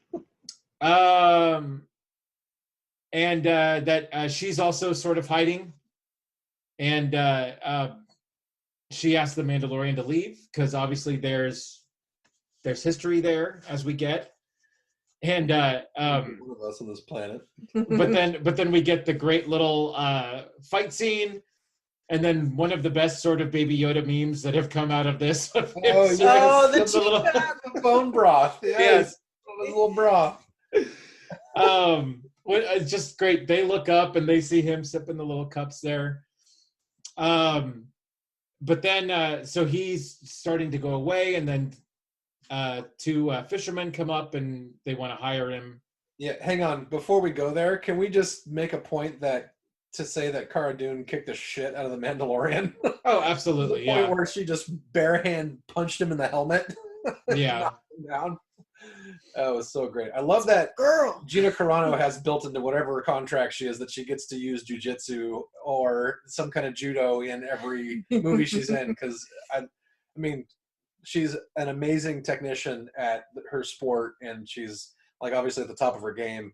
And that she's also sort of hiding, and she asked the Mandalorian to leave because obviously there's history there, as we get. And one of us on this planet. but then we get the great little fight scene, and then one of the best sort of Baby Yoda memes that have come out of this. The bone broth. Yes. The little broth. It's just great. They look up and they see him sipping the little cups there. But then so he's starting to go away, and then two fishermen come up and they want to hire him. Yeah, hang on. Before we go there, can we just make a point to say that Cara Dune kicked the shit out of the Mandalorian? Oh, absolutely. The point where she just bare hand punched him in the helmet. Yeah. Knocked him down. That was so great. I love that girl. Gina Carano has built into whatever contract she is that she gets to use jujitsu or some kind of judo in every movie she's in. Because I mean, she's an amazing technician at her sport, and she's like obviously at the top of her game.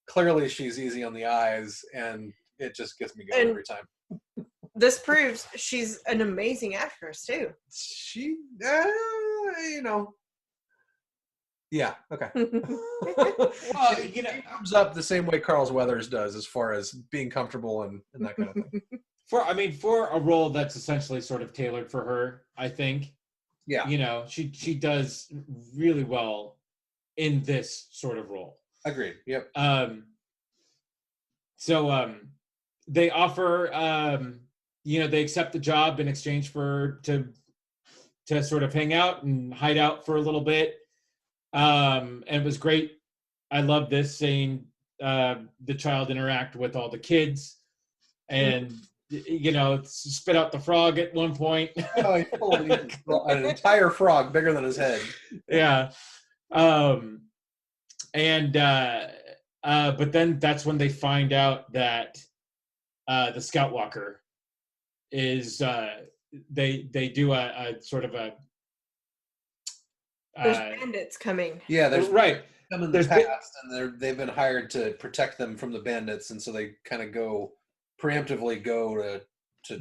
Clearly, she's easy on the eyes, and it just gets me going every time. This proves she's an amazing actress too. She, yeah, okay. Well, She comes up the same way Carl's Weathers does, as far as being comfortable and that kind of thing. For a role that's essentially sort of tailored for her, I think. Yeah. She does really well in this sort of role. Agreed. Yep. So they offer, they accept the job in exchange to sort of hang out and hide out for a little bit. And it was great. I love this, seeing the child interact with all the kids, and spit out the frog at one point. Oh, he totally an entire frog bigger than his head. Yeah. But then that's when they find out that the Scout Walker is they do a sort of a There's bandits coming. Yeah, there's right. Come in the past, and they've been hired to protect them from the bandits, and so they kind of preemptively go to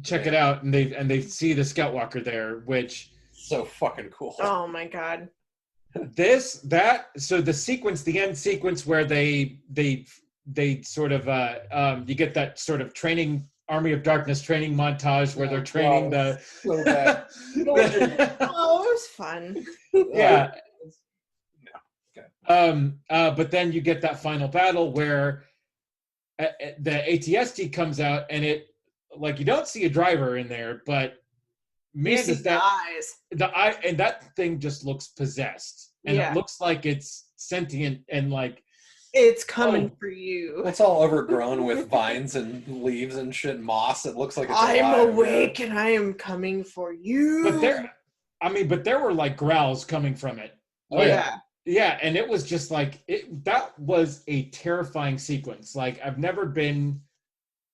check it out, and they see the Scout Walker there, which so fucking cool. Oh my god. So the end sequence where they sort of you get that sort of training Army of Darkness training montage where they're training so bad. Oh, it was fun. Yeah. But then you get that final battle where the ATST comes out, and it, like, you don't see a driver in there, but man, you see does that eyes. And that thing just looks possessed, and it looks like it's sentient and like it's coming for you. It's all overgrown with vines and leaves and shit, moss. It looks like it's I am alive, awake and I am coming for you. But there were like growls coming from it. Oh yeah. Yeah, and it was just like that was a terrifying sequence. Like, I've never been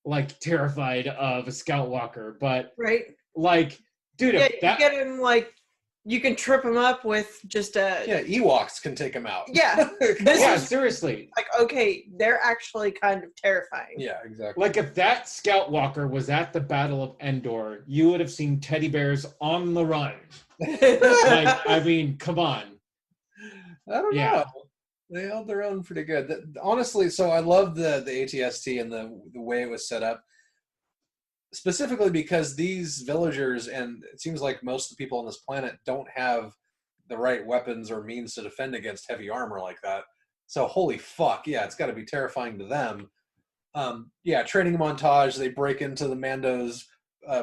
like terrified of a Scout Walker, but right, like, dude, you get him, like, you can trip him up with just Ewoks can take him out. Yeah, seriously. Like, okay, they're actually kind of terrifying. Yeah, exactly. Like, if that Scout Walker was at the Battle of Endor, you would have seen teddy bears on the run. Like, I mean, come on. I don't know. They held their own pretty good. Honestly, so I love the ATST and the way it was set up. Specifically because these villagers, and it seems like most of the people on this planet, don't have the right weapons or means to defend against heavy armor like that. So holy fuck, yeah, it's got to be terrifying to them. Training montage, they break into the Mando's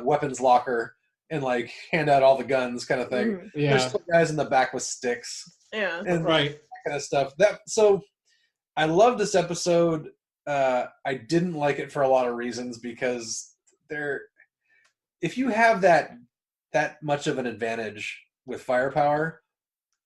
weapons locker and like hand out all the guns kind of thing. Mm-hmm. Yeah. There's still guys in the back with sticks. Yeah. And right. that kind of stuff. So I love this episode. I didn't like it for a lot of reasons, because if you have that much of an advantage with firepower,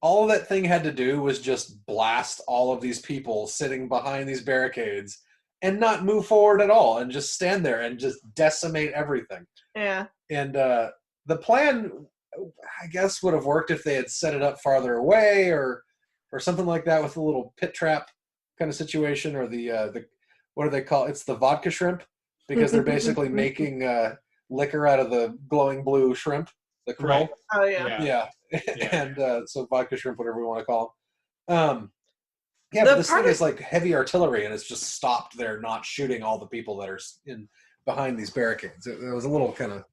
all that thing had to do was just blast all of these people sitting behind these barricades and not move forward at all, and just stand there and just decimate everything. Yeah. And the plan, I guess, would have worked if they had set it up farther away or something like that, with a little pit trap kind of situation, or the what do they call it? It's the vodka shrimp, because they're basically making liquor out of the glowing blue shrimp, the krill. Right. Oh yeah. And so vodka shrimp, whatever we want to call them. But this thing is like heavy artillery, and it's just stopped there, not shooting all the people that are behind these barricades. It was a little kind of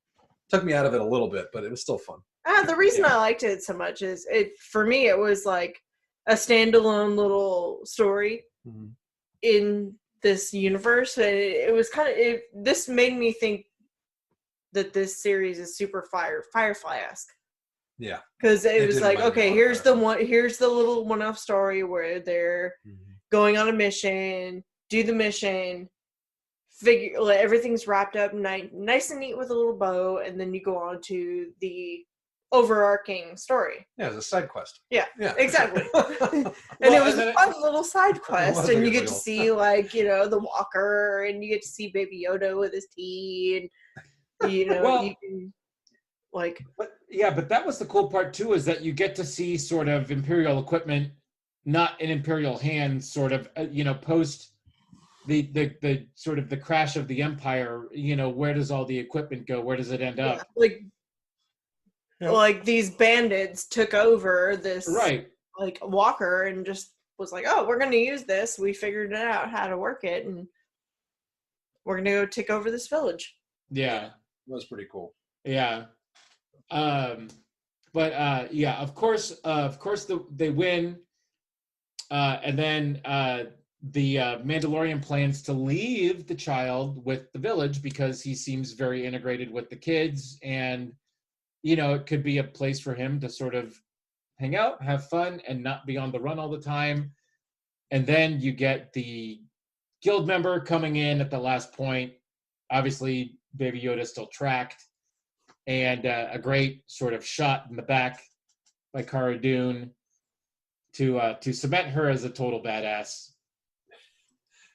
took me out of it a little bit, but it was still fun. The reason I liked it so much is for me it was like a standalone little story in this universe. It was kind of this made me think that this series is super Firefly-esque. Yeah, because it was like, okay, here's the little one-off story where they're going on a mission, do the mission, everything's wrapped up nice and neat with a little bow, and then you go on to the overarching story. Yeah, it's a side quest. Yeah, exactly. And it was a fun little side quest, and you get to see, like, the Walker, and you get to see Baby Yoda with his tea, and you can, like. Yeah, but that was the cool part too, is that you get to see sort of Imperial equipment, not in Imperial hands, sort of, post the sort of the crash of the Empire. Where does all the equipment go? Where does it end Yeah, up? like these bandits took over this Right. like walker and just was like, oh, we're going to use this. We figured it out how to work it, and we're going to go take over this village. Yeah. That was pretty cool. Yeah. But yeah, of course, they win, and then the Mandalorian plans to leave the child with the village because he seems very integrated with the kids, and it could be a place for him to sort of hang out, have fun, and not be on the run all the time. And then you get the guild member coming in at the last point. Obviously, Baby Yoda still tracked, and a great sort of shot in the back by Cara Dune to cement her as a total badass.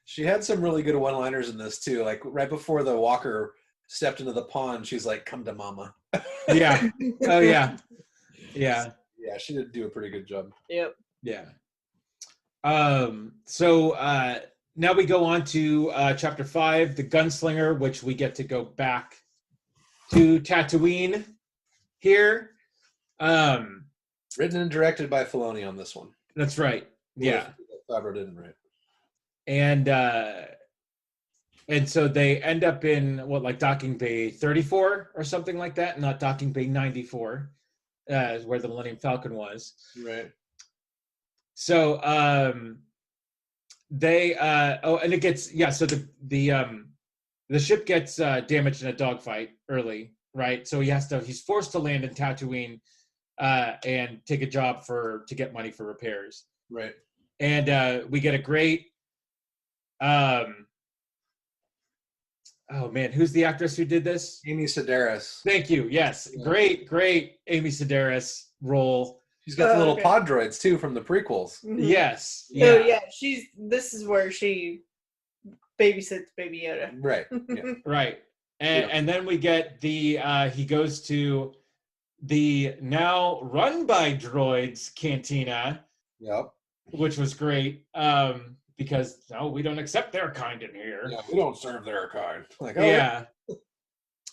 She had some really good one-liners in this too. Like right before the walker stepped into the pond, she's like, "Come to mama." Yeah. Oh yeah. Yeah. Yeah, she did do a pretty good job. Yep. Yeah. So now we go on to chapter 5, the gunslinger, which we get to go back to Tatooine here. Written and directed by Filoni on this one. That's right. Yeah. Favreau didn't write. And so they end up in like docking bay 34 or something like that, not docking bay 94, where the Millennium Falcon was. Right. So they and it gets so the ship gets damaged in a dogfight early, right? So he's forced to land in Tatooine and take a job to get money for repairs. Right. And we get a great oh man, who's the actress who did this? Amy Sedaris. Thank you. Yes, Yeah. Great Amy Sedaris role. She's got the little pod droids too from the prequels. Mhm. Yes. Yeah. So yeah, this is where she babysits Baby Yoda. Right. Yeah. Right. And then we get he goes to the now run by droids cantina. Yep. Which was great. Because no, we don't accept their kind in here. Yeah, we don't serve their kind. Like, yeah.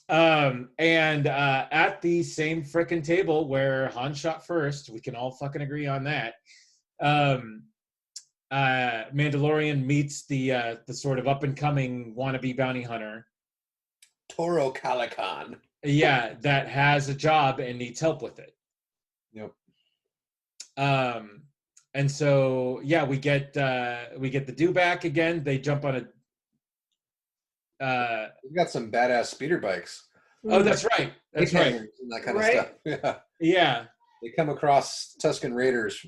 And at the same frickin' table where Han shot first, we can all fucking agree on that. Mandalorian meets the sort of up and coming wannabe bounty hunter, Toro Calican. Yeah, that has a job and needs help with it. Yep. And so we get the dewback again. They jump on We've got some badass speeder bikes. Oh, that's right. That's right. And that kind of stuff. Yeah. Yeah. They come across Tusken Raiders,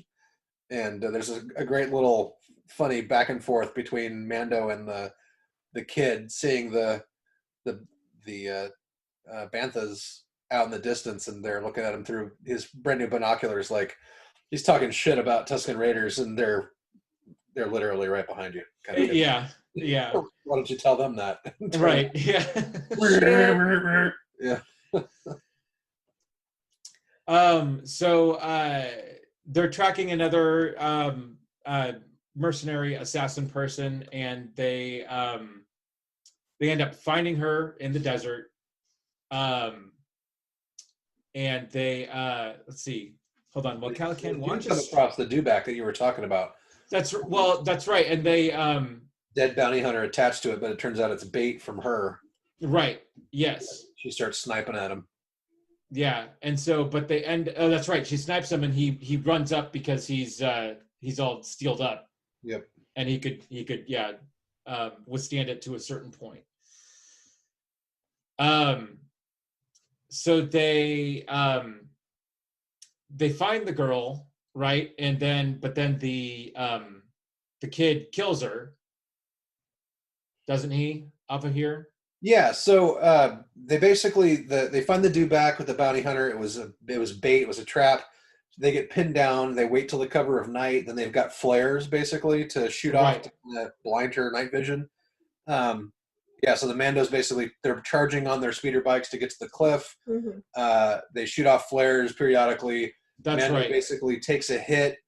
and there's a great little funny back and forth between Mando and the kid, seeing the banthas out in the distance, and they're looking at him through his brand new binoculars, like he's talking shit about Tusken Raiders, and they're literally right behind you. Kind of Yeah. Yeah. Why don't you tell them that? Right. Yeah. Yeah. So they're tracking another mercenary assassin person, and they end up finding her in the desert. And they let's see. Hold on. Well, Calican come across the dewback that you were talking about. That's right. And they dead bounty hunter attached to it, but it turns out it's bait from her. Right. Yes. She starts sniping at him. Yeah, and so, but they end. Oh, that's right. She snipes him, and he runs up because he's all steeled up. Yep. And he could withstand it to a certain point. So they find the girl, right, and then the kid kills her, doesn't he? Off of here. Yeah, so they basically they find the dewback with the bounty hunter. It was bait. It was a trap. They get pinned down. They wait till the cover of night. Then they've got flares basically to shoot off to blind her night vision. And Yeah, so the Mandos basically, they're charging on their speeder bikes to get to the cliff. They shoot off flares periodically. That's Mando right. basically takes a hit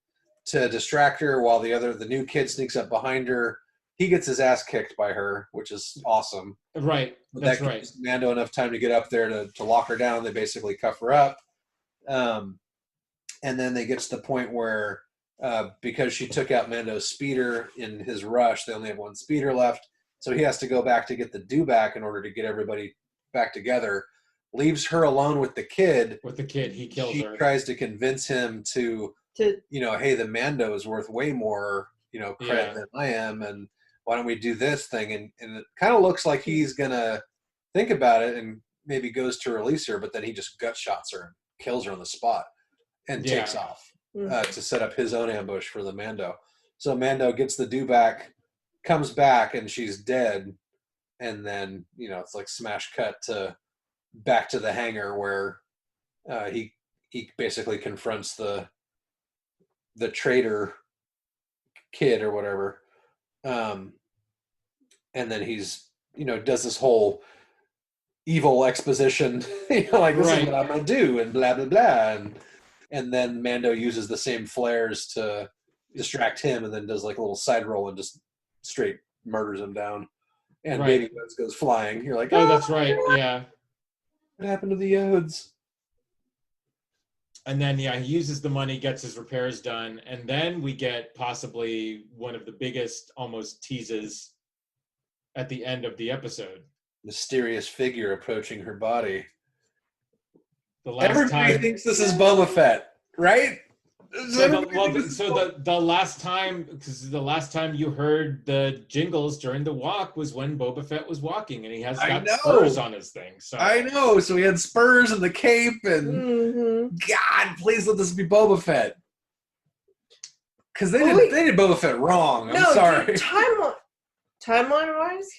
to distract her while the new kid sneaks up behind her. He gets his ass kicked by her, which is awesome. Right. But That's that right. gives Mando enough time to get up there to lock her down. They basically cuff her up. And then they get to the point where because she took out Mando's speeder in his rush, they only have one speeder left. So he has to go back to get the dewback in order to get everybody back together. Leaves her alone with the kid. With the kid, he kills her. She tries to convince him to hey, the Mando is worth way more, credit than I am, and why don't we do this thing? And it kind of looks like he's gonna think about it and maybe goes to release her, but then he just gut shots her and kills her on the spot and takes off to set up his own ambush for the Mando. So Mando gets the dewback, comes back, and she's dead. And then, it's like smash cut to back to the hangar where he basically confronts the traitor kid or whatever. And then he's, does this whole evil exposition, this is what I'm going to do and blah, blah, blah. And then Mando uses the same flares to distract him and then does like a little side roll and just straight murders him down. And Baby Yoda goes flying. You're like, oh, that's right. Yeah. What happened to the Yodes? And then, he uses the money, gets his repairs done. And then we get possibly one of the biggest almost teases at the end of the episode. Mysterious figure approaching her body. Everybody thinks this is Boba Fett, right? The last time, because the last time you heard the jingles during the walk was when Boba Fett was walking, and he has got spurs on his thing. So I know. So he had spurs and the cape, and God, please let this be Boba Fett. Because they did Boba Fett wrong. I'm sorry. Timeline wise,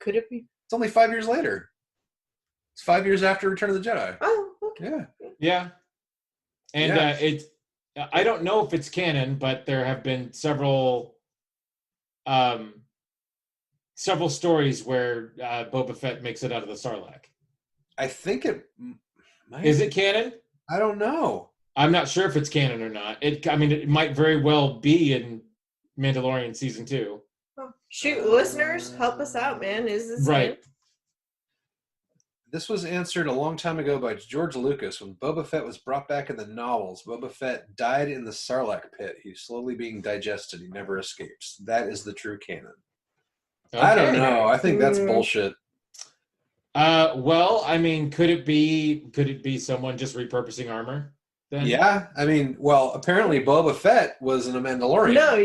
could it be? It's only 5 years later. It's 5 years after Return of the Jedi. Oh, okay. Yeah. And I don't know if it's canon, but there have been several stories where Boba Fett makes it out of the Sarlacc. I think it might. Is it canon? I don't know. I'm not sure if it's canon or not. It might very well be in Mandalorian season 2. Oh, shoot, listeners, help us out, man. Is this right? canon? This was answered a long time ago by George Lucas when Boba Fett was brought back in the novels. Boba Fett died in the Sarlacc pit. He's slowly being digested. He never escapes. That is the true canon. Okay. I don't know. I think that's bullshit. Well, could it be someone just repurposing armor? Then? Yeah, apparently Boba Fett wasn't a Mandalorian. No,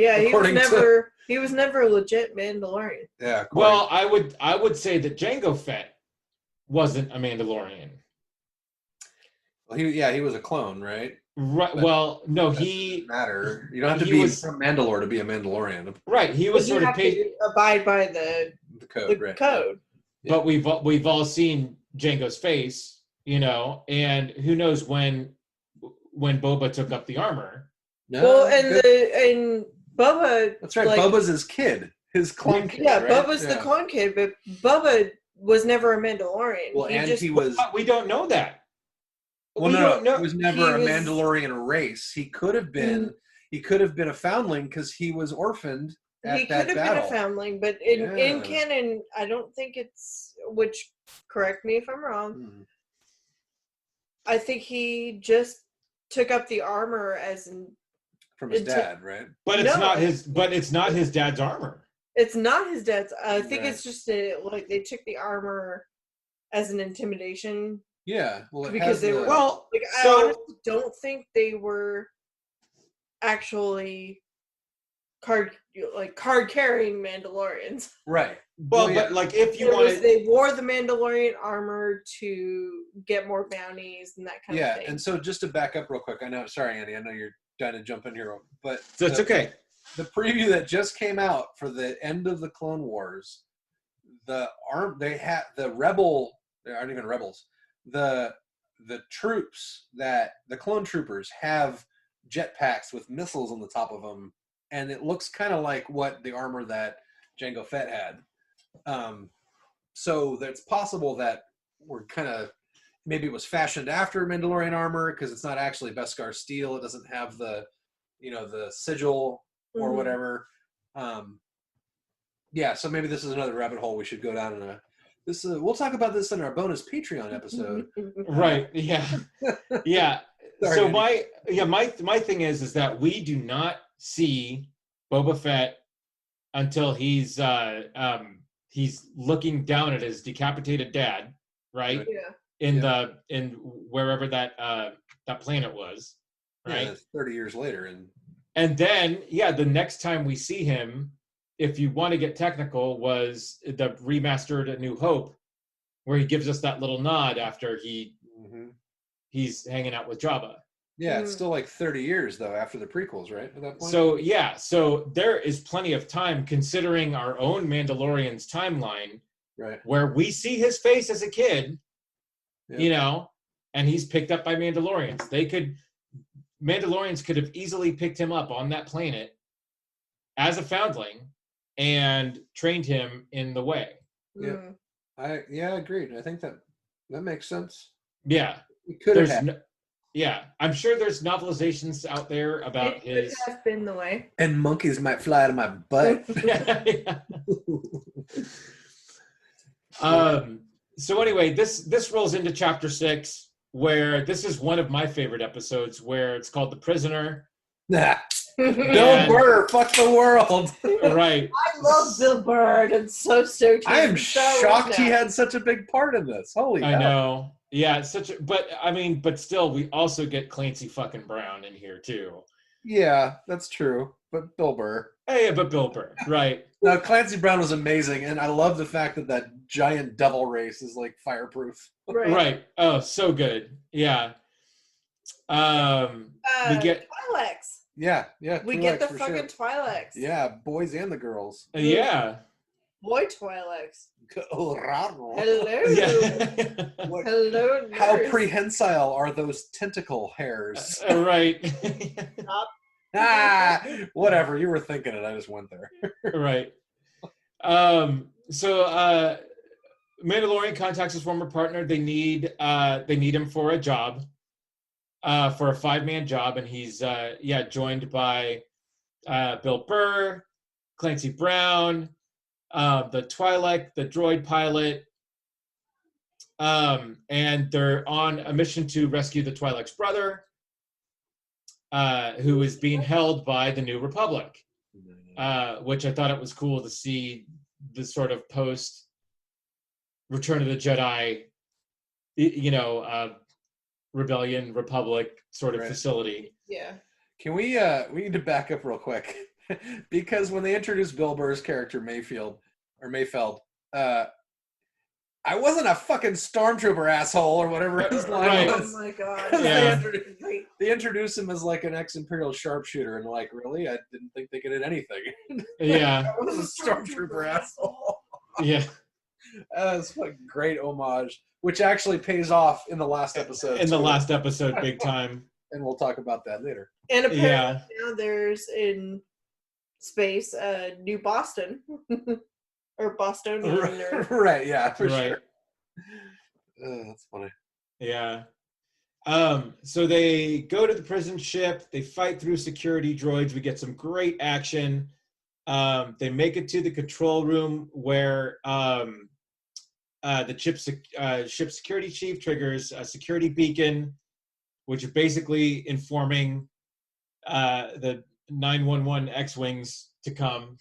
he was never a legit Mandalorian. Yeah. Well, I would say that Jango Fett wasn't a Mandalorian. Well, he was a clone, right? Right. But well, no, doesn't matter. You don't have to be from Mandalore to be a Mandalorian. Right. He was sort of paid abide by the code. The code. Yeah. But we've all seen Jango's face, and who knows when Boba took up the armor. No, well, and Boba. That's right. Boba's his kid, his clone kid. Yeah, right? Boba's the clone kid, but Boba was never a Mandalorian. Well, he was. We don't know that. Well, no, he was never a Mandalorian race. He could have been. He could have been a foundling because he was orphaned at that battle. He could have been a foundling, but in canon, I don't think it's. Which, correct me if I'm wrong. I think he just took up the armor from his dad, right? But it's not his. But it's not his dad's armor. It's not his dad's. I think it's just like they took the armor as an intimidation. Yeah, well, because they were I honestly don't think they were actually card carrying Mandalorians. Right. Well, but if you wanted, they wore the Mandalorian armor to get more bounties and that kind of thing. Yeah, and so just to back up real quick, sorry, Andy, I know you're trying to jump in here, but it's okay. The preview that just came out for the end of the Clone Wars, they aren't even rebels. The troops the clone troopers have jetpacks with missiles on the top of them, and it looks kind of like what the armor that Jango Fett had. so that's possible that we're kind of maybe it was fashioned after Mandalorian armor because it's not actually Beskar steel. It doesn't have the the sigil or whatever. Yeah, so maybe this is another rabbit hole we should go down in a. This we'll talk about this in our bonus Patreon episode. Right. Yeah. Yeah. Sorry, So Andy. my thing is that we do not see Boba Fett until he's looking down at his decapitated dad, right? Yeah. In wherever that planet was, right? Yeah, 30 years later, And then the next time we see him, if you want to get technical, was the remastered A New Hope, where he gives us that little nod after he's hanging out with Jabba. Yeah, it's still like 30 years though after the prequels, right? At that point. So there is plenty of time considering our own Mandalorian's timeline, right, where we see his face as a kid, and he's picked up by Mandalorians. Mandalorians could have easily picked him up on that planet as a foundling and trained him in the way. Yeah, I agreed. I think that makes sense. Yeah, it could have. I'm sure there's novelizations out there about it could have been the way. And monkeys might fly out of my butt. So anyway, this rolls into chapter 6, where this is one of my favorite episodes, where it's called The Prisoner. Bill Burr, fuck the world. Right. I love Bill Burr. It's so stoked. I am shocked he had such a big part in this. Holy hell. I know. Yeah, but still, we also get Clancy fucking Brown in here too. Yeah, that's true. But Bill Burr. Hey, but Bill Burr, right? Now, Clancy Brown was amazing, and I love the fact that giant devil race is like fireproof. Right. Oh, so good. Yeah. We get Twi'leks. Yeah. We get the fucking Twi'leks. Yeah, boys and the girls. Yeah. Boy Twi'leks. Hello. Yeah. Hello. How prehensile are those tentacle hairs? Right. Whatever. You were thinking it. I just went there. Right. So Mandalorian contacts his former partner. They need him for a job, for a 5-man job, and he's joined by Bill Burr, Clancy Brown, the Twi'lek, the droid pilot, and they're on a mission to rescue the Twi'lek's brother, who is being held by the New Republic, which I thought it was cool to see the sort of post Return of the Jedi, Rebellion Republic sort of facility. Yeah. Can we need to back up real quick because when they introduced Bill Burr's character Mayfeld, I wasn't a fucking stormtrooper asshole or whatever his line was. Oh my god. Yeah. They introduced him as like an ex-Imperial sharpshooter, and like, really? I didn't think they could hit anything. Yeah. I was a stormtrooper asshole. Yeah. That's a great homage, which actually pays off in the last episode. In the last episode, big time. And we'll talk about that later. And apparently now there's in space New Boston. Or Bostonian. Right, yeah, for sure. That's funny. Yeah. So they go to the prison ship. They fight through security droids. We get some great action. They make it to the control room where the ship security chief triggers a security beacon, which is basically informing the 911 X-Wings to come.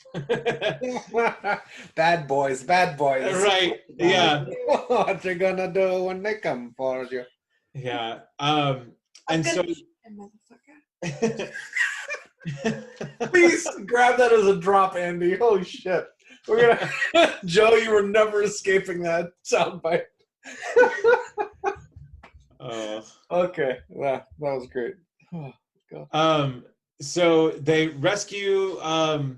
Bad boys. Right. Yeah. What you gonna do when they come for you? Yeah. And so please grab that as a drop, Andy. Holy shit. We're gonna Joe, you were never escaping that soundbite. Okay. Yeah, that was great. Oh, God. So they rescue the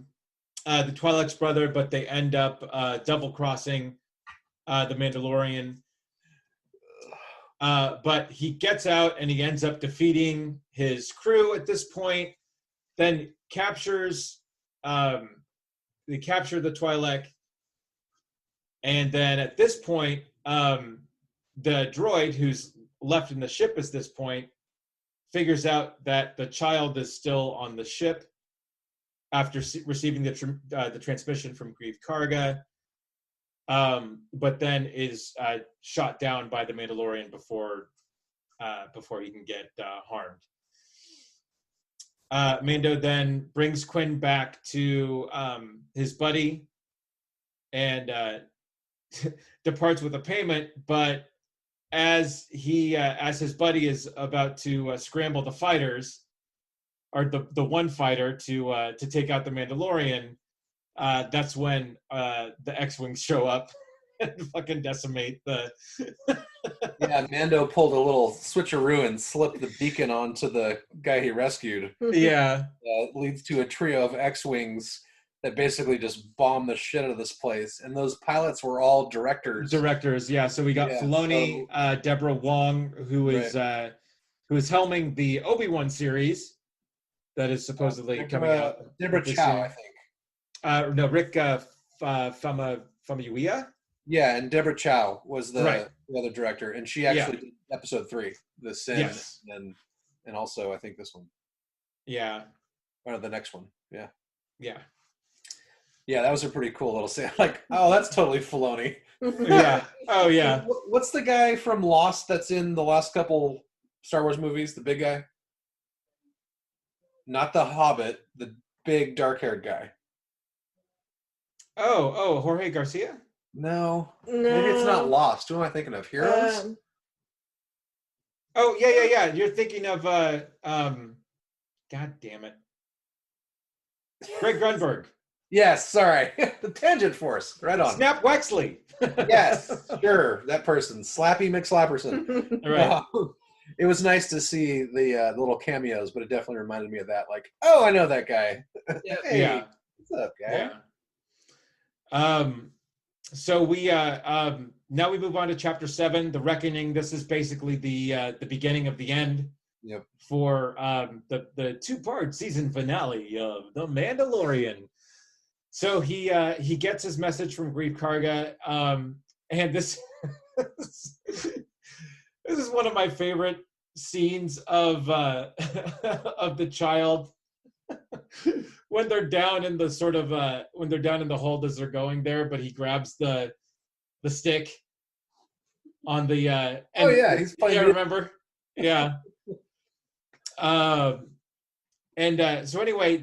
Twi'lek's brother, but they end up double-crossing the Mandalorian. But he gets out and he ends up defeating his crew at this point. Then captures. They capture the Twi'lek. And then at this point, the droid who's left in the ship at this point figures out that the child is still on the ship after receiving the transmission from Greef Karga, but then is shot down by the Mandalorian before he can get harmed. Mando then brings Quinn back to his buddy and departs with a payment, but as his buddy is about to scramble the fighters, or the one fighter to take out the Mandalorian, that's when the X-Wings show up and fucking decimate the. Yeah, Mando pulled a little switcheroo and slipped the beacon onto the guy he rescued. Yeah. Leads to a trio of X-Wings that basically just bomb the shit out of this place. And those pilots were all directors. Yeah. So we got Filoni, Deborah Wong, who is helming the Obi-Wan series that is supposedly coming out. Deborah Chow, I think. No, Rick Famuyiwa. Yeah, and Deborah Chow was the other director, and she actually did episode 3, The Sin, and also I think this one. Yeah. Or the next one. Yeah. Yeah. Yeah, that was a pretty cool little scene. Like, oh, that's totally Filoni. Yeah. Oh, yeah. What's the guy from Lost that's in the last couple Star Wars movies? The big guy? Not the Hobbit, the big dark-haired guy. Oh, Jorge Garcia? No. Maybe it's not Lost. Who am I thinking of? Heroes? Oh, yeah. You're thinking of, God damn it. Greg Grunberg. Yes, sorry. The Tangent Force. Right on. Snap Wexley. Yes, sure. That person. Slappy McSlapperson. Right. It was nice to see the little cameos, but it definitely reminded me of that. Like, oh, I know that guy. Hey, yeah. What's up, guy? Yeah. So we now we move on to chapter 7, The Reckoning. This is basically the beginning of the end. Yep. For the 2-part season finale of The Mandalorian. So he gets his message from Greef Karga, and this this is one of my favorite scenes of of the child when they're down in the sort of when they're down in the hold as they're going there, but he grabs the stick on the he's playing. Yeah, remember? Yeah. So anyway,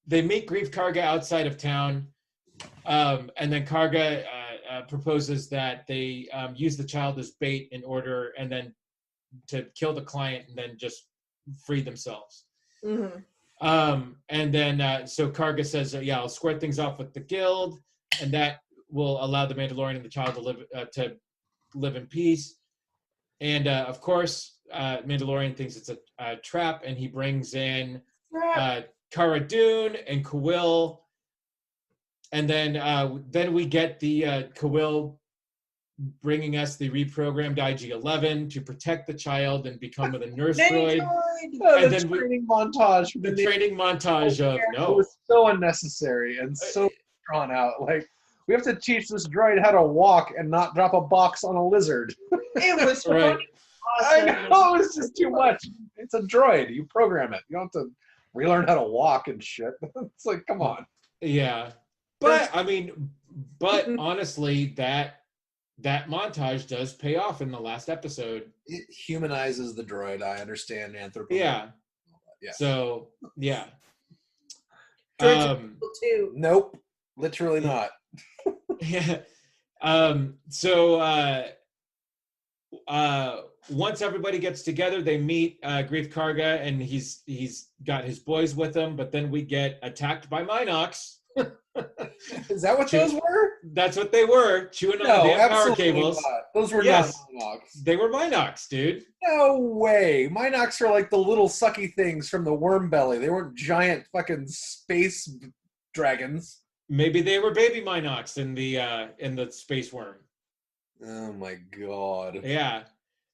they meet Greef Karga outside of town, and then Karga proposes that they use the child as bait in order, and then to kill the client, and then just free themselves. Mm-hmm. And then so Karga says, I'll square things off with the guild, and that will allow the Mandalorian and the child to live in peace. And of course, Mandalorian thinks it's a trap, and he brings in Cara Dune and Kuil, and then we get the Kuil bringing us the reprogrammed IG-11 to protect the child and become the nurse droid. And then training montage. The training montage of It was so unnecessary and so drawn out. Like, we have to teach this droid how to walk and not drop a box on a lizard. It was right. Awesome. I know, it's just too much. It's a droid. You program it. You don't have to relearn how to walk and shit. It's like, come on. Yeah. But, honestly, that montage does pay off in the last episode. It humanizes the droid. I understand anthropology. Yeah. So, yeah. Too. Nope. Literally not. Yeah. Once everybody gets together, they meet Greef Karga, and he's got his boys with him, but then we get attacked by Minox. Is that what those were? That's what they were, chewing on the power cables. Not. Those were not Minox. They were Minox, dude. No way. Minox are like the little sucky things from the worm belly. They weren't giant fucking space dragons. Maybe they were baby Minox in the space worm. Oh my god. Yeah.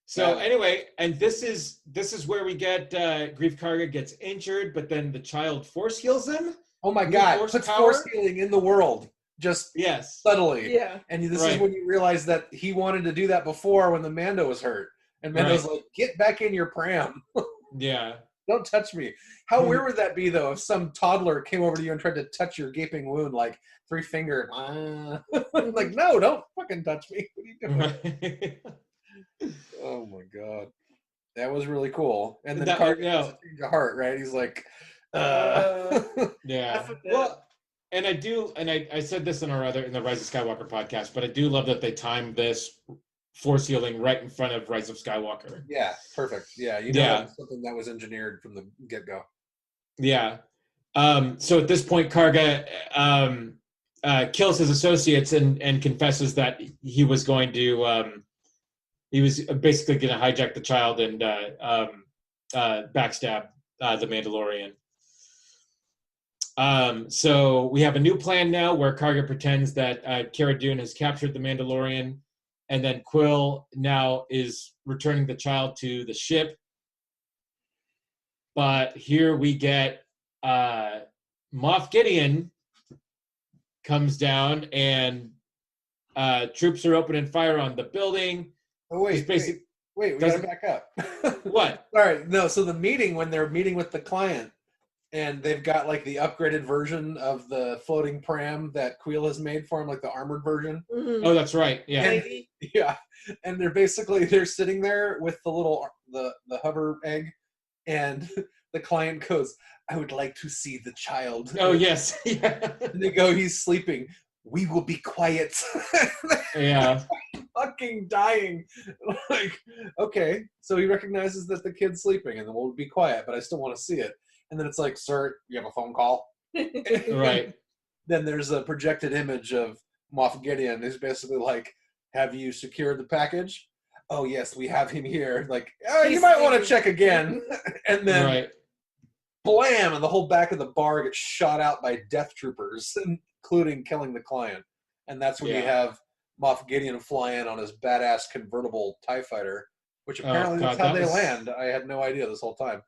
So anyway, and this is where we get Greef Karga gets injured, but then the child force heals him. Oh my god! Puts force healing in the world. just Yes. subtly. Yeah. And this Right. is when you realize that he wanted to do that before when the Mando was hurt. And Mando's like, get back in your pram. Yeah. Don't touch me. How weird would that be, though, if some toddler came over to you and tried to touch your gaping wound, like 3-finger? Like, no, don't fucking touch me. What are you doing? Oh, my God. That was really cool. And then Karga has a change of heart, right? He's like, yeah. Well, and I said this in the Rise of Skywalker podcast, but I do love that they timed this force healing right in front of Rise of Skywalker. Yeah, perfect. Yeah, you know that was something that was engineered from the get-go. Yeah. So at this point, Karga kills his associates and confesses that he was going to he was basically going to hijack the child and backstab the Mandalorian. So we have a new plan now where Karga pretends that Cara Dune has captured the Mandalorian, and then Quill now is returning the child to the ship. But here we get Moff Gideon comes down, and troops are opening fire on the building. Oh, wait, we gotta back up. What? All right, no, so the meeting, when they're meeting with the client, and they've got like the upgraded version of the floating pram that Quill has made for him, like the armored version. Mm-hmm. Oh, that's right. Yeah. And, yeah. And they're sitting there with the little the hover egg, and the client goes, I would like to see the child. Oh, yes. Yeah. And they go, he's sleeping. We will be quiet. Yeah. Fucking dying. Like, okay. So he recognizes that the kid's sleeping, and then we'll be quiet, but I still want to see it. And then it's like, sir, you have a phone call? Right. Then there's a projected image of Moff Gideon who's basically like, have you secured the package? Oh, yes, we have him here. Like, oh, you might want to check again. And then, blam, and the whole back of the bar gets shot out by death troopers, including killing the client. And that's when you have Moff Gideon fly in on his badass convertible TIE fighter, which apparently that's how they land. I had no idea this whole time.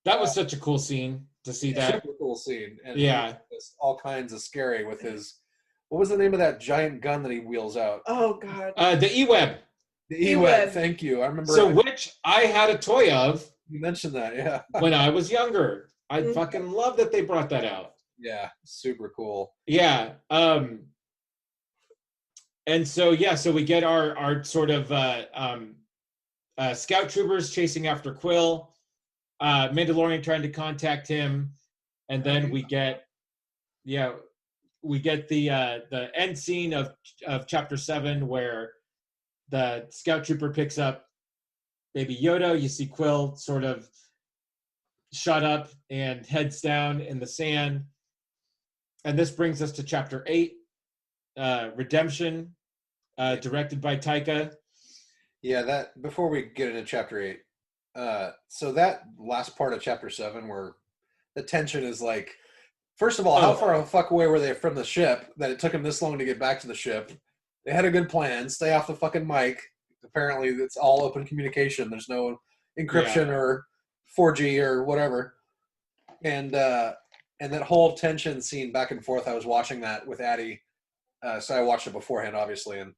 That was such a cool scene to see that. Super cool scene. And it's all kinds of scary with his, what was the name of that giant gun that he wheels out? Oh, God. The E-Web. The E-Web, thank you. I remember. So, which I had a toy of. You mentioned that, yeah. When I was younger. I fucking love that they brought that out. Yeah, super cool. Yeah. And so, so we get our sort of scout troopers chasing after Quill. Mandalorian trying to contact him, and then we get the end scene of chapter 7 where the scout trooper picks up Baby Yoda. You see Quill sort of shut up and heads down in the sand, and this brings us to chapter 8, Redemption, directed by Taika. Yeah, that before we get into chapter 8. So that last part of chapter 7 where the tension is like, first of all, how far the fuck away were they from the ship that it took them this long to get back to the ship? They had a good plan. Stay off the fucking mic. Apparently it's all open communication. There's no encryption or 4G or whatever. And that whole tension scene back and forth, I was watching that with Addie. So I watched it beforehand, obviously. And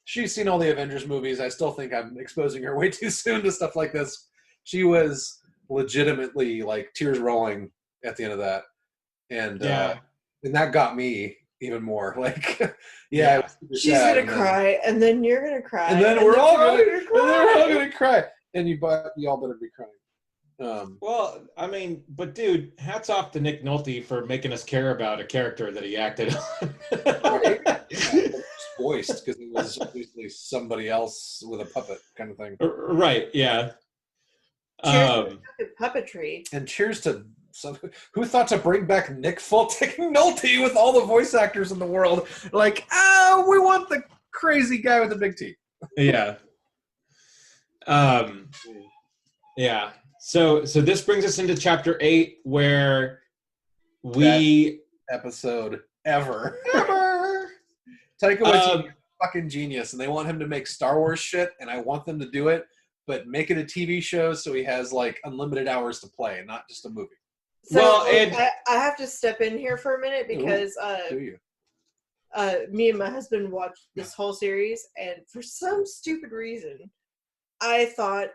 she's seen all the Avengers movies. I still think I'm exposing her way too soon to stuff like this. She was legitimately like tears rolling at the end of that. And that got me even more. Like, she's going to cry, and then you're going to cry. And then we're all going to cry. And you all better be crying. Well, I mean, but dude, hats off to Nick Nolte for making us care about a character that he acted on. Right? Yeah, voiced because it was obviously somebody else with a puppet kind of thing. Right, yeah. Cheers to puppetry. And cheers to who thought to bring back Nick Nolte with all the voice actors in the world? Like, we want the crazy guy with the big teeth. Yeah. Yeah. So this brings us into chapter 8 where we episode ever. Taika Waititi, fucking genius, and they want him to make Star Wars shit, and I want them to do it, but make it a TV show so he has like unlimited hours to play, and not just a movie. So I have to step in here for a minute because do you? me and my husband watched this whole series, and for some stupid reason, I thought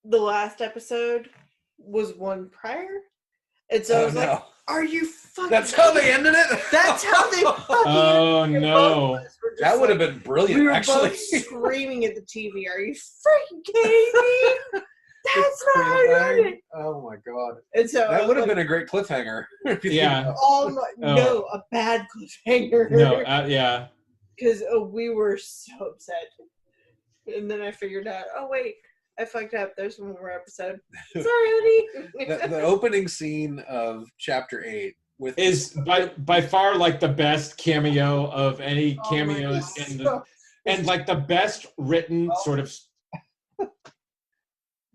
the last episode was one prior. And so I was like, are you fucking That's how they ended it? That's how they fucking Oh, no. That would have been brilliant, we were actually. both screaming at the TV. Are you freaking kidding me? That's not how I did it. Oh my god. And so That would have been a great cliffhanger. Yeah. No, a bad cliffhanger. No, yeah. Because we were so upset. And then I figured out, oh wait, I fucked up. There's one more episode. Sorry, honey. The opening scene of chapter 8 is by far like the best cameo of any cameos in the and like the best written sort of.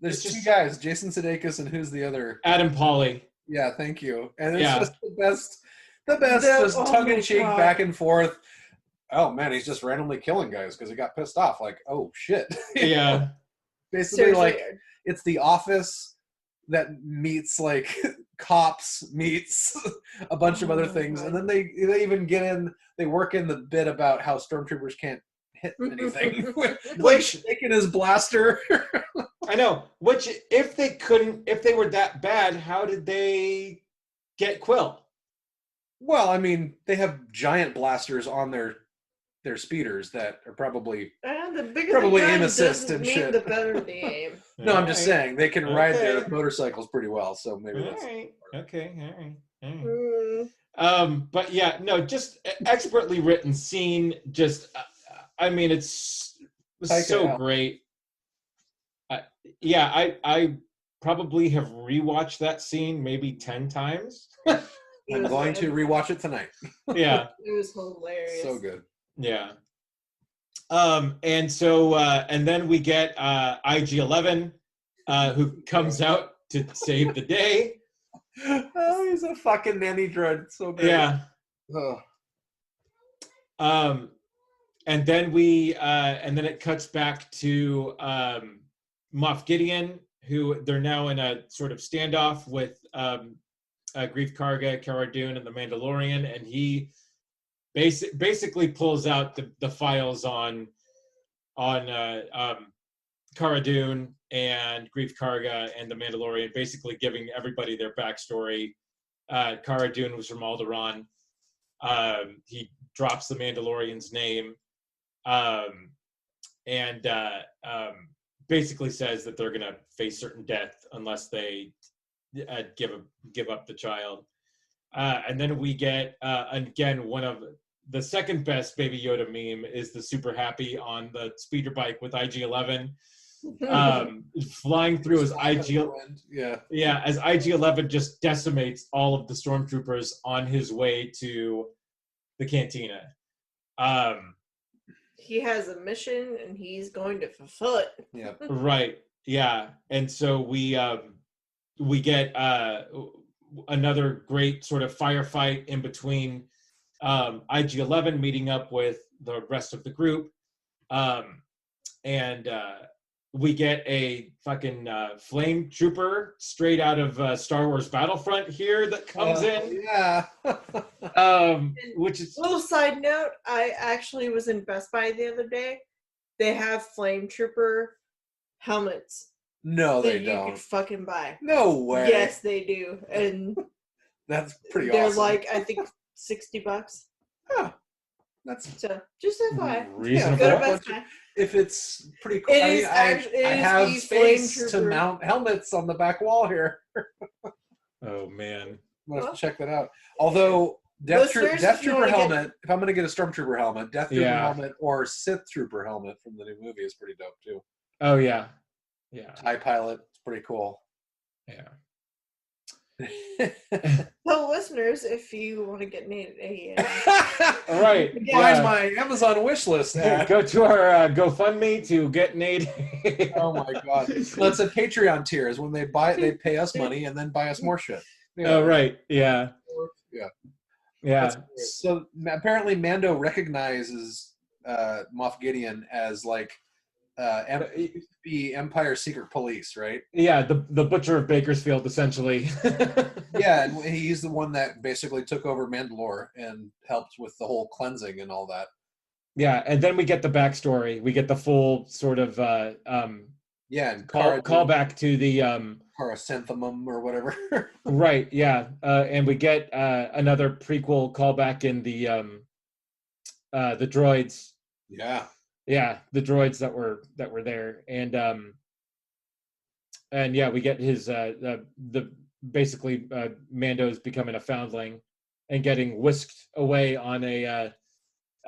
There's two guys, Jason Sudeikis and who's the other? Adam Pauly. Yeah, thank you. And it's just the best, just tongue-in-cheek back and forth. Oh man, he's just randomly killing guys because he got pissed off. Like, oh shit. Yeah. Basically, seriously. Like it's The Office that meets like Cops meets a bunch of other things, and then they even get in. They work in the bit about how stormtroopers can't hit anything. Like shaking his blaster. I know. Which, if they were that bad, how did they get Quill? Well, I mean, they have giant blasters on their speeders that are probably aim assist and shit. The better the aim. No, I'm just saying they can ride their motorcycles pretty well, so maybe that's okay. All right. But yeah, no, just expertly written scene. Just, I mean, it's so great. I probably have rewatched that scene maybe 10 times. I'm going to rewatch it tonight. Yeah, it was hilarious. So good. Yeah. And so, and then we get IG-11, who comes out to save the day. Oh, he's a fucking nanny dread. So good. Yeah. And then and then it cuts back to Moff Gideon, who they're now in a sort of standoff with Grief Karga, Cara Dune, and the Mandalorian, and he basically pulls out the files on Cara Dune and Grief Karga and the Mandalorian, basically giving everybody their backstory. Cara Dune was from Alderaan. He drops the Mandalorian's name, and basically says that they're going to face certain death unless they give up the child. And then we get, again, one of the second best Baby Yoda meme is the super happy on the speeder bike with IG-11, flying through as as IG-11 just decimates all of the stormtroopers on his way to the cantina. He has a mission and he's going to fulfill it. Yeah. Right. Yeah. And so we get another great sort of firefight in between IG-11 meeting up with the rest of the group. And we get a fucking flame trooper straight out of Star Wars Battlefront here that comes in. Yeah. Which is... Little side note, I actually was in Best Buy the other day. They have flame trooper helmets. No, they that don't. You could fucking buy. No way. Yes, they do. And that's pretty they're awesome. like, I think $60. Huh. That's so just FYI. Reasonable. Go to Best Buy. If it's pretty cool. I have space to mount helmets on the back wall here. Oh man. I'm gonna have to check that out. Although Death Trooper helmet, if I'm gonna get a Stormtrooper helmet, Death Trooper helmet or Sith Trooper helmet from the new movie is pretty dope too. Oh yeah. Yeah. TIE Pilot, it's pretty cool. Yeah. So listeners, if you want to get Nate all right, find my Amazon wish list. Go to our GoFundMe to get Nate. Oh my god! Well, it's a Patreon tier. Is when they pay us money and then buy us more shit. Yeah. Oh right, yeah, yeah. So apparently Mando recognizes Moff Gideon as like It used to be Empire Secret Police, right? Yeah, the Butcher of Bakersfield, essentially. Yeah, and he's the one that basically took over Mandalore and helped with the whole cleansing and all that. Yeah, and then we get the backstory. We get the full sort of Yeah, and call back to the Paracenthemum or whatever. right. Yeah, and we get another prequel callback in the droids. Yeah. Yeah, the droids that were there, and yeah, we get his the basically Mando's becoming a foundling and getting whisked away on a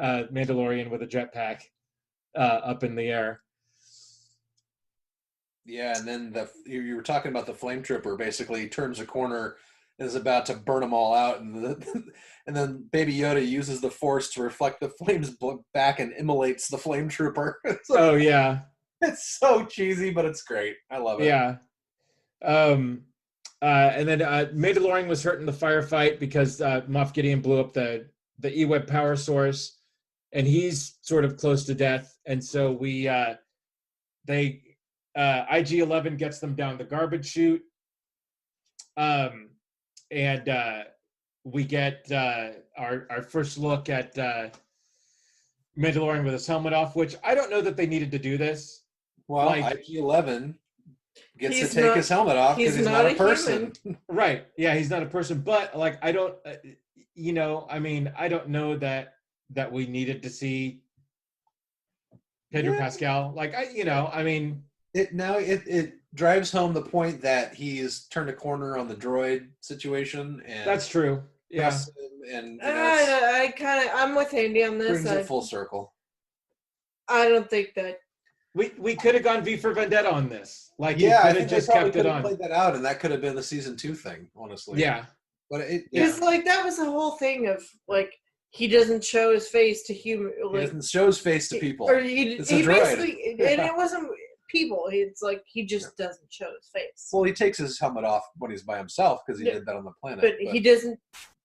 Mandalorian with a jetpack up in the air. Yeah, and then you were talking about the flame trooper basically turns a corner and is about to burn them all out, and and then Baby Yoda uses the Force to reflect the flames back and immolates the flame trooper. Oh yeah, it's so cheesy, but it's great. I love it. yeah. And then Mandalorian was hurt in the firefight because Moff Gideon blew up the E-Web power source, and he's sort of close to death. And so IG-11 gets them down the garbage chute, and we get our first look at Mandalorian with his helmet off, which I don't know that they needed to do this. Well, Like, IG-11 gets to take his helmet off because he's not a person. Right. Yeah, he's not a person. But like, I don't, I mean, I don't know that we needed to see Pedro Pascal. Like, I mean, it drives home the point that he's turned a corner on the droid situation, and that's true. Yeah. And I'm with Andy on this. Brings it full circle. I don't think that we could have gone V for Vendetta on this. Like, yeah, you could have just kept it on. Played that out, and that could have been the season 2 thing, honestly. Yeah. But it's like that was the whole thing of like he doesn't show his face to human. Like, he doesn't show his face to people. Or he basically, and it wasn't people. It's like he just doesn't show his face. Well, he takes his helmet off when he's by himself because he did that on the planet. But he doesn't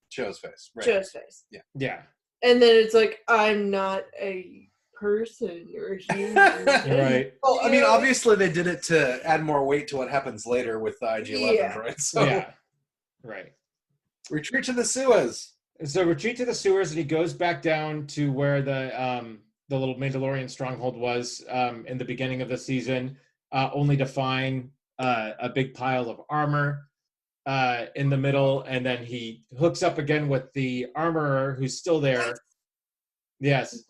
show his face. Right. Show his face. Yeah. Yeah. And then it's like, I'm not a person or a human. Right. Well, I mean, obviously they did it to add more weight to what happens later with the IG-11 droid. So. Yeah. Right. Retreat to the sewers. So retreat to the sewers, and he goes back down to where the little Mandalorian stronghold was in the beginning of the season, only to find a big pile of armor in the middle, and then he hooks up again with the armorer who's still there. Yes.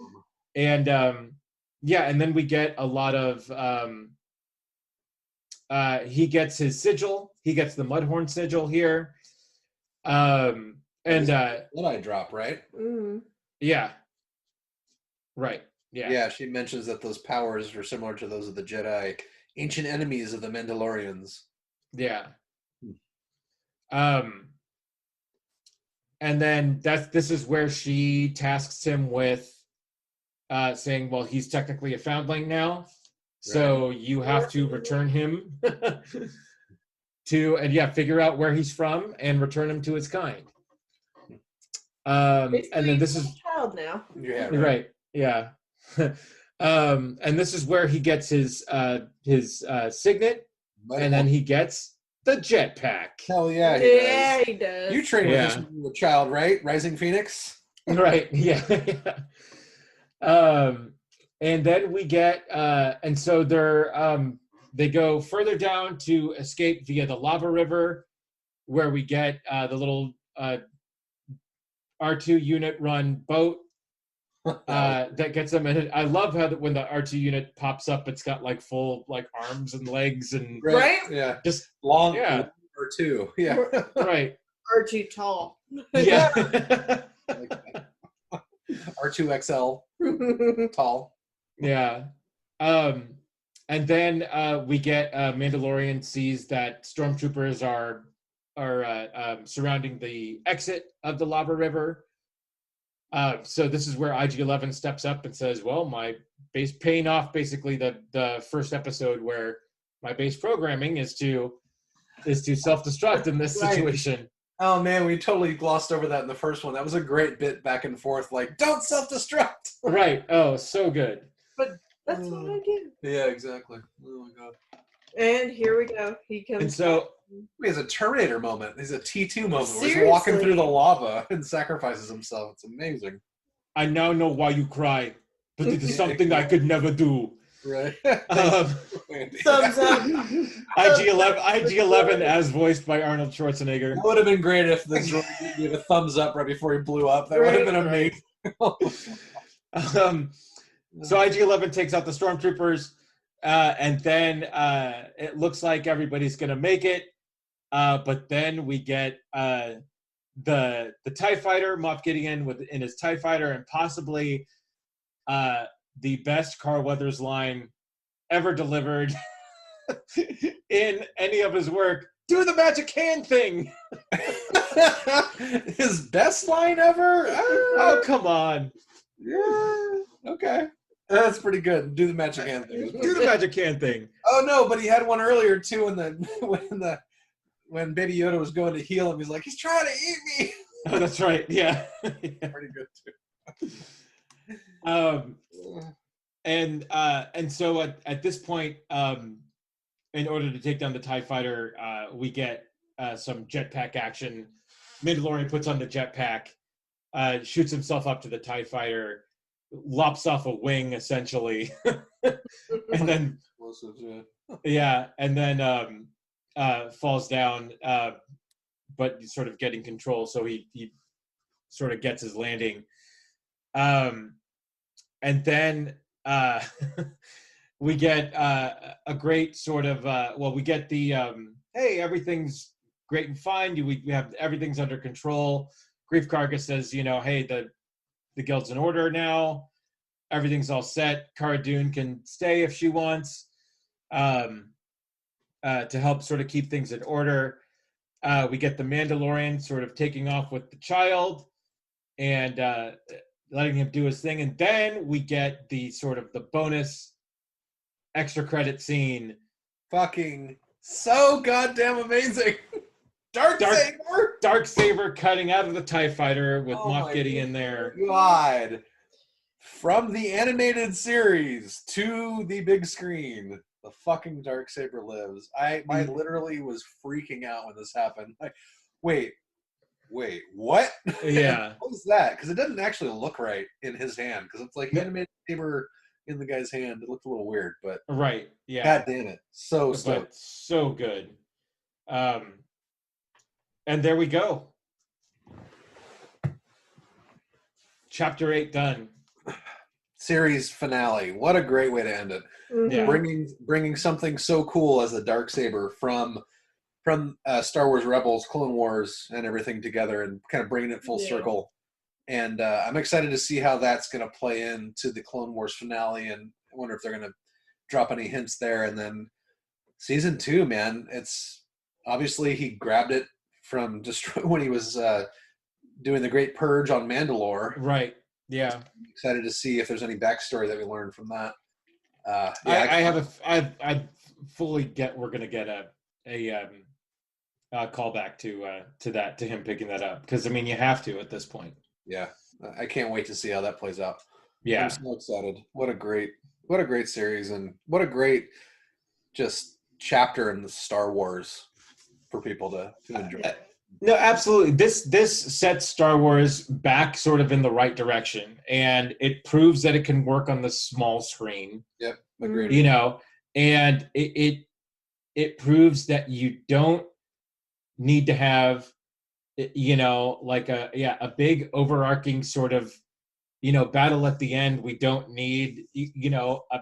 And and then we get a lot of he gets his sigil. He gets the Mudhorn sigil here. And Jedi drop, right? Mm-hmm. Yeah. Right. Yeah. Yeah, she mentions that those powers are similar to those of the Jedi, ancient enemies of the Mandalorians. Yeah. And then this is where she tasks him with saying, well, he's technically a foundling now, so you have to return him figure out where he's from and return him to his kind. And then this is a child now. Yeah, right. Yeah. And this is where he gets his signet, and then he gets the jetpack. Hell yeah, he does. You trained with this when you were a child, right? Rising Phoenix. Right. Yeah. And then we get and so they go further down to escape via the lava river, where we get the little R2 unit run boat that gets them in it. I love how that when the R2 unit pops up, it's got like full like arms and legs and right? Yeah, just long R2. Yeah, right. R2 tall. Yeah. R2XL tall. Yeah. And then we get Mandalorian sees that stormtroopers are surrounding the exit of the lava river. So this is where IG-11 steps up and says, well, my base, paying off basically the first episode where my base programming is to self-destruct in this situation. Oh man, we totally glossed over that in the first one. That was a great bit back and forth, like, don't self-destruct. Right. Oh, so good. But That's what I do. Yeah, exactly. Oh my god. And here we go. He comes. And so back. He has a Terminator moment. He's a T2 moment where he's Seriously. walking through the lava and sacrifices himself. It's amazing. I now know why you cry, but it is something I could never do. Right. Thumbs up. IG-11 as voiced by Arnold Schwarzenegger. That would have been great if this gave a thumbs up right before he blew up. That would have been amazing. So IG-11 takes out the stormtroopers, and then it looks like everybody's going to make it. But then we get the TIE fighter, Moff Gideon in his TIE fighter, and possibly the best Carl Weathers line ever delivered in any of his work. Do the magic hand thing. His best line ever? Oh, come on. Yeah. Okay. That's pretty good. Do the magic hand thing. Do the magic hand thing. Oh no, but he had one earlier too when Baby Yoda was going to heal him. He's like, he's trying to eat me. Oh, that's right. Yeah. Pretty good too. And so at this point, in order to take down the TIE fighter, we get some jetpack action. Mandalorian puts on the jetpack, shoots himself up to the TIE fighter, lops off a wing essentially, and then and then falls down, but sort of getting control, so he sort of gets his landing, and then we get a great sort of we get the hey, everything's great and fine, we have everything's under control. Grief Karga says, hey, the guild's in order now, everything's all set. Cara Dune can stay if she wants, to help sort of keep things in order. We get the Mandalorian sort of taking off with the child and letting him do his thing, and then we get the sort of the bonus extra credit scene. Fucking so goddamn amazing. Darksaber cutting out of the TIE fighter with Moff Gideon there. God. From the animated series to the big screen, the fucking Darksaber lives. I literally was freaking out when this happened. Like, wait, what? Yeah. What was that? Because it doesn't actually look right in his hand. Because it's like animated saber in the guy's hand. It looked a little weird, but right, yeah. God damn it, so good. And there we go. Chapter 8 done. Series finale. What a great way to end it. Mm-hmm. Yeah. Bringing something so cool as the Darksaber from Star Wars Rebels, Clone Wars, and everything together, and kind of bringing it full circle. And I'm excited to see how that's going to play into the Clone Wars finale, and I wonder if they're going to drop any hints there. And then season 2, man, it's obviously he grabbed it from when he was doing the Great Purge on Mandalore. Right. Yeah. I'm excited to see if there's any backstory that we learned from that. I fully get we're gonna get a callback to him picking that up, because I mean you have to at this point. Yeah, I can't wait to see how that plays out. Yeah, I'm so excited. What a great series, and what a great just chapter in the Star Wars for people to enjoy. No, absolutely. This sets Star Wars back sort of in the right direction, and it proves that it can work on the small screen. Yep, agreed. And it proves that you don't need to have, like a big overarching sort of, battle at the end. We don't need, a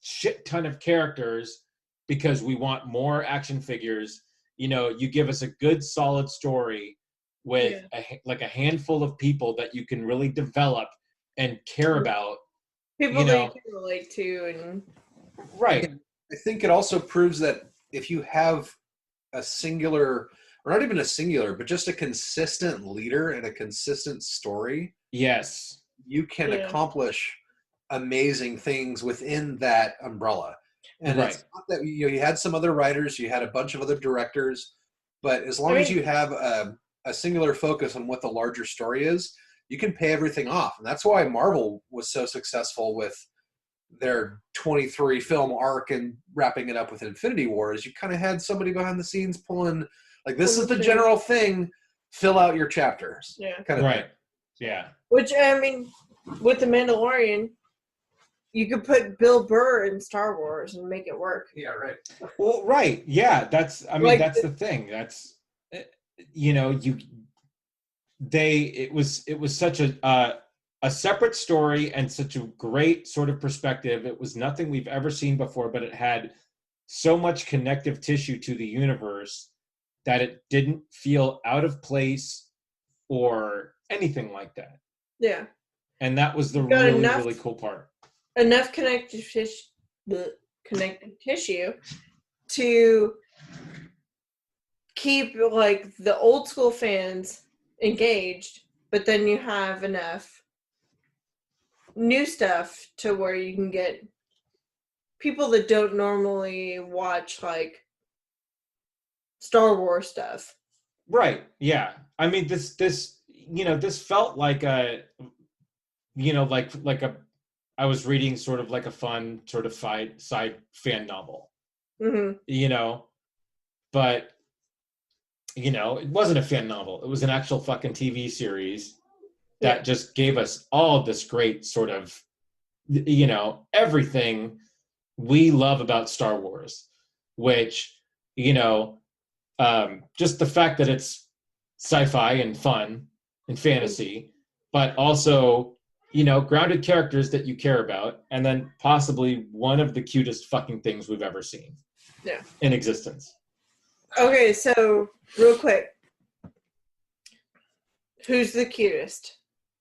shit ton of characters because we want more action figures. You give us a good solid story with a handful of people that you can really develop and care about. People that you can relate to. And right. I think it also proves that if you have a singular, or not even a singular, but just a consistent leader and a consistent story. Yes. You can accomplish amazing things within that umbrella. And it's not that you had some other writers, you had a bunch of other directors, but as long as you have a singular focus on what the larger story is, you can pay everything off. And that's why Marvel was so successful with their 23 film arc and wrapping it up with Infinity War is you kind of had somebody behind the scenes pulling, like, this is the general thing, fill out your chapters. Yeah. Kind of Right. thing. Yeah. Which, I mean, with The Mandalorian, you could put Bill Burr in Star Wars and make it work. Yeah, right. Well, right. Yeah. That's the thing. That's, it was such a separate story and such a great sort of perspective. It was nothing we've ever seen before, but it had so much connective tissue to the universe that it didn't feel out of place or anything like that. Yeah. And that was the really cool part. Enough connective tissue to keep, like, the old school fans engaged, but then you have enough new stuff to where you can get people that don't normally watch, like, Star Wars stuff. Right. Yeah. I mean, this felt like I was reading sort of like a fun sort of side fan novel, Mm-hmm. But it wasn't a fan novel. It was an actual fucking TV series that just gave us all this great sort of, everything we love about Star Wars, which, just the fact that it's sci-fi and fun and fantasy, but also, grounded characters that you care about, and then possibly one of the cutest fucking things we've ever seen in existence. Okay, so real quick, who's the cutest?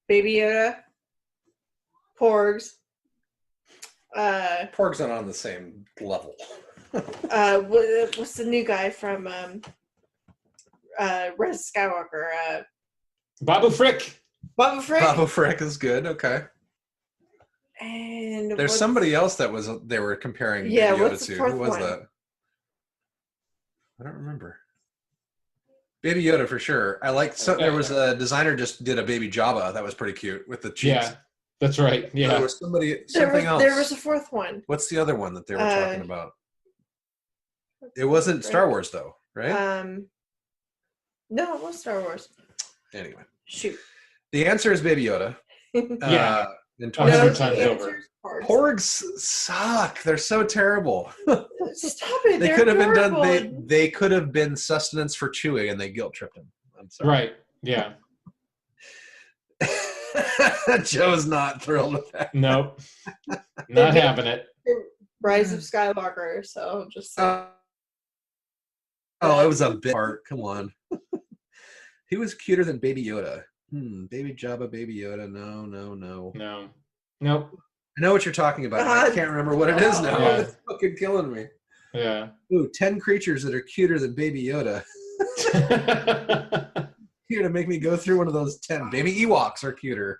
Baby Yoda, Porgs. Porg's not on the same level. What's the new guy from Rise of Skywalker? Babu Frick. Babu Frick. Babu Frick is good. Okay. And there's somebody else that they were comparing Baby Yoda to. Who was that? I don't remember. Baby Yoda for sure. I liked. There was a designer just did a Baby Jabba that was pretty cute with the cheeks. Yeah, that's right. Yeah. There was something else. There was a fourth one. What's the other one that they were talking about? It wasn't Star Wars though, right? No, it was Star Wars. Anyway, shoot. The answer is Baby Yoda. Yeah. In 100 times over. Porgs suck. They're so terrible. Stop it. They could have been done. They could have been sustenance for Chewie, and they guilt tripped him. I'm sorry. Right. Yeah. Joe's not thrilled with that. Nope. Not having it. Rise of Skywalker. So just. It was a bit part. Come on. He was cuter than Baby Yoda. Baby Jabba, Baby Yoda. No. Nope. I know what you're talking about. I can't remember what it is now. Yeah. It's fucking killing me. Yeah. Ooh, 10 creatures that are cuter than Baby Yoda. You're gonna make me go through one of those 10. Baby Ewoks are cuter.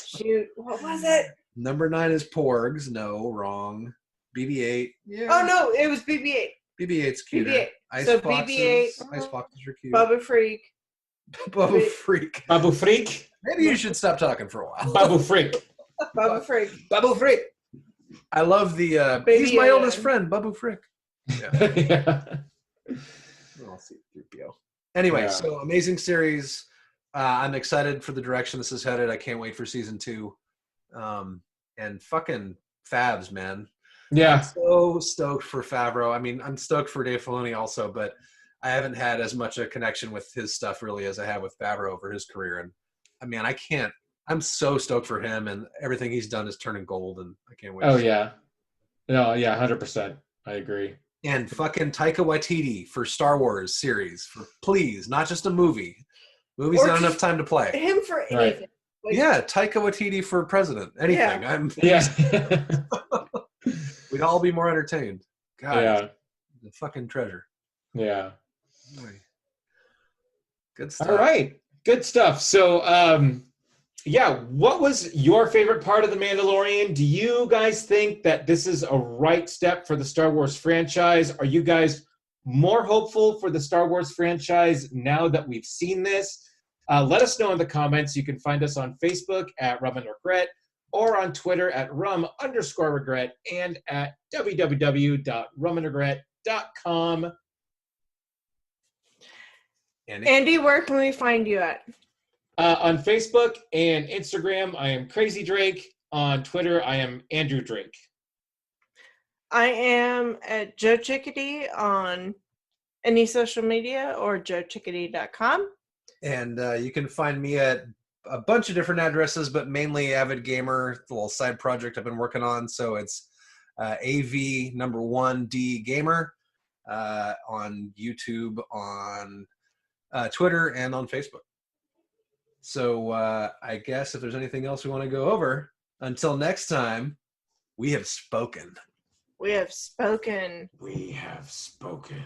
Shoot, what was it? Number 9 is Porgs. No, wrong. BB-8. Yeah. Oh no, it was BB-8. BB-8's cuter. BB-8. Ice So foxes. BB-8. Ice foxes are cute. Babu Freak. Babu Freak. Babu Freak. Maybe you should stop talking for a while. Babu Freak. Babu Freak. Babu Freak. I love the. He's my oldest friend, Babu Frick. Yeah. Yeah. I'll see 3PO. Anyway, so amazing series. I'm excited for the direction this is headed. I can't wait for season 2. And fucking Favs, man. Yeah. I'm so stoked for Favreau. I mean, I'm stoked for Dave Filoni also, but I haven't had as much a connection with his stuff really as I have with Favreau over his career. And I mean, I'm so stoked for him, and everything he's done is turning gold, and I can't wait. Oh, yeah. No, yeah, 100%. I agree. And fucking Taika Waititi for Star Wars series. Please, not just a movie. Movie's not enough time to play. Him for anything. Right. Like, Yeah, Taika Waititi for president. Anything. Yeah. We'd all be more entertained. God, Yeah. the fucking treasure. Yeah. Good stuff. All right. Good stuff. So, what was your favorite part of The Mandalorian? Do you guys think that this is a right step for the Star Wars franchise? Are you guys more hopeful for the Star Wars franchise now that we've seen this? Let us know in the comments. You can find us on Facebook at Rub and Regret, or on Twitter at rum_regret and at www.rumandregret.com. Andy, where can we find you at? On Facebook and Instagram, I am Crazy Drake. On Twitter, I am Andrew Drake. I am at Joe Chickadee on any social media or joechickadee.com. And you can find me at a bunch of different addresses, but mainly Avid Gamer, the little side project I've been working on. So it's AV1D Gamer on YouTube, on Twitter, and on Facebook. So I guess if there's anything else we want to go over, until next time, we have spoken. We have spoken. We have spoken.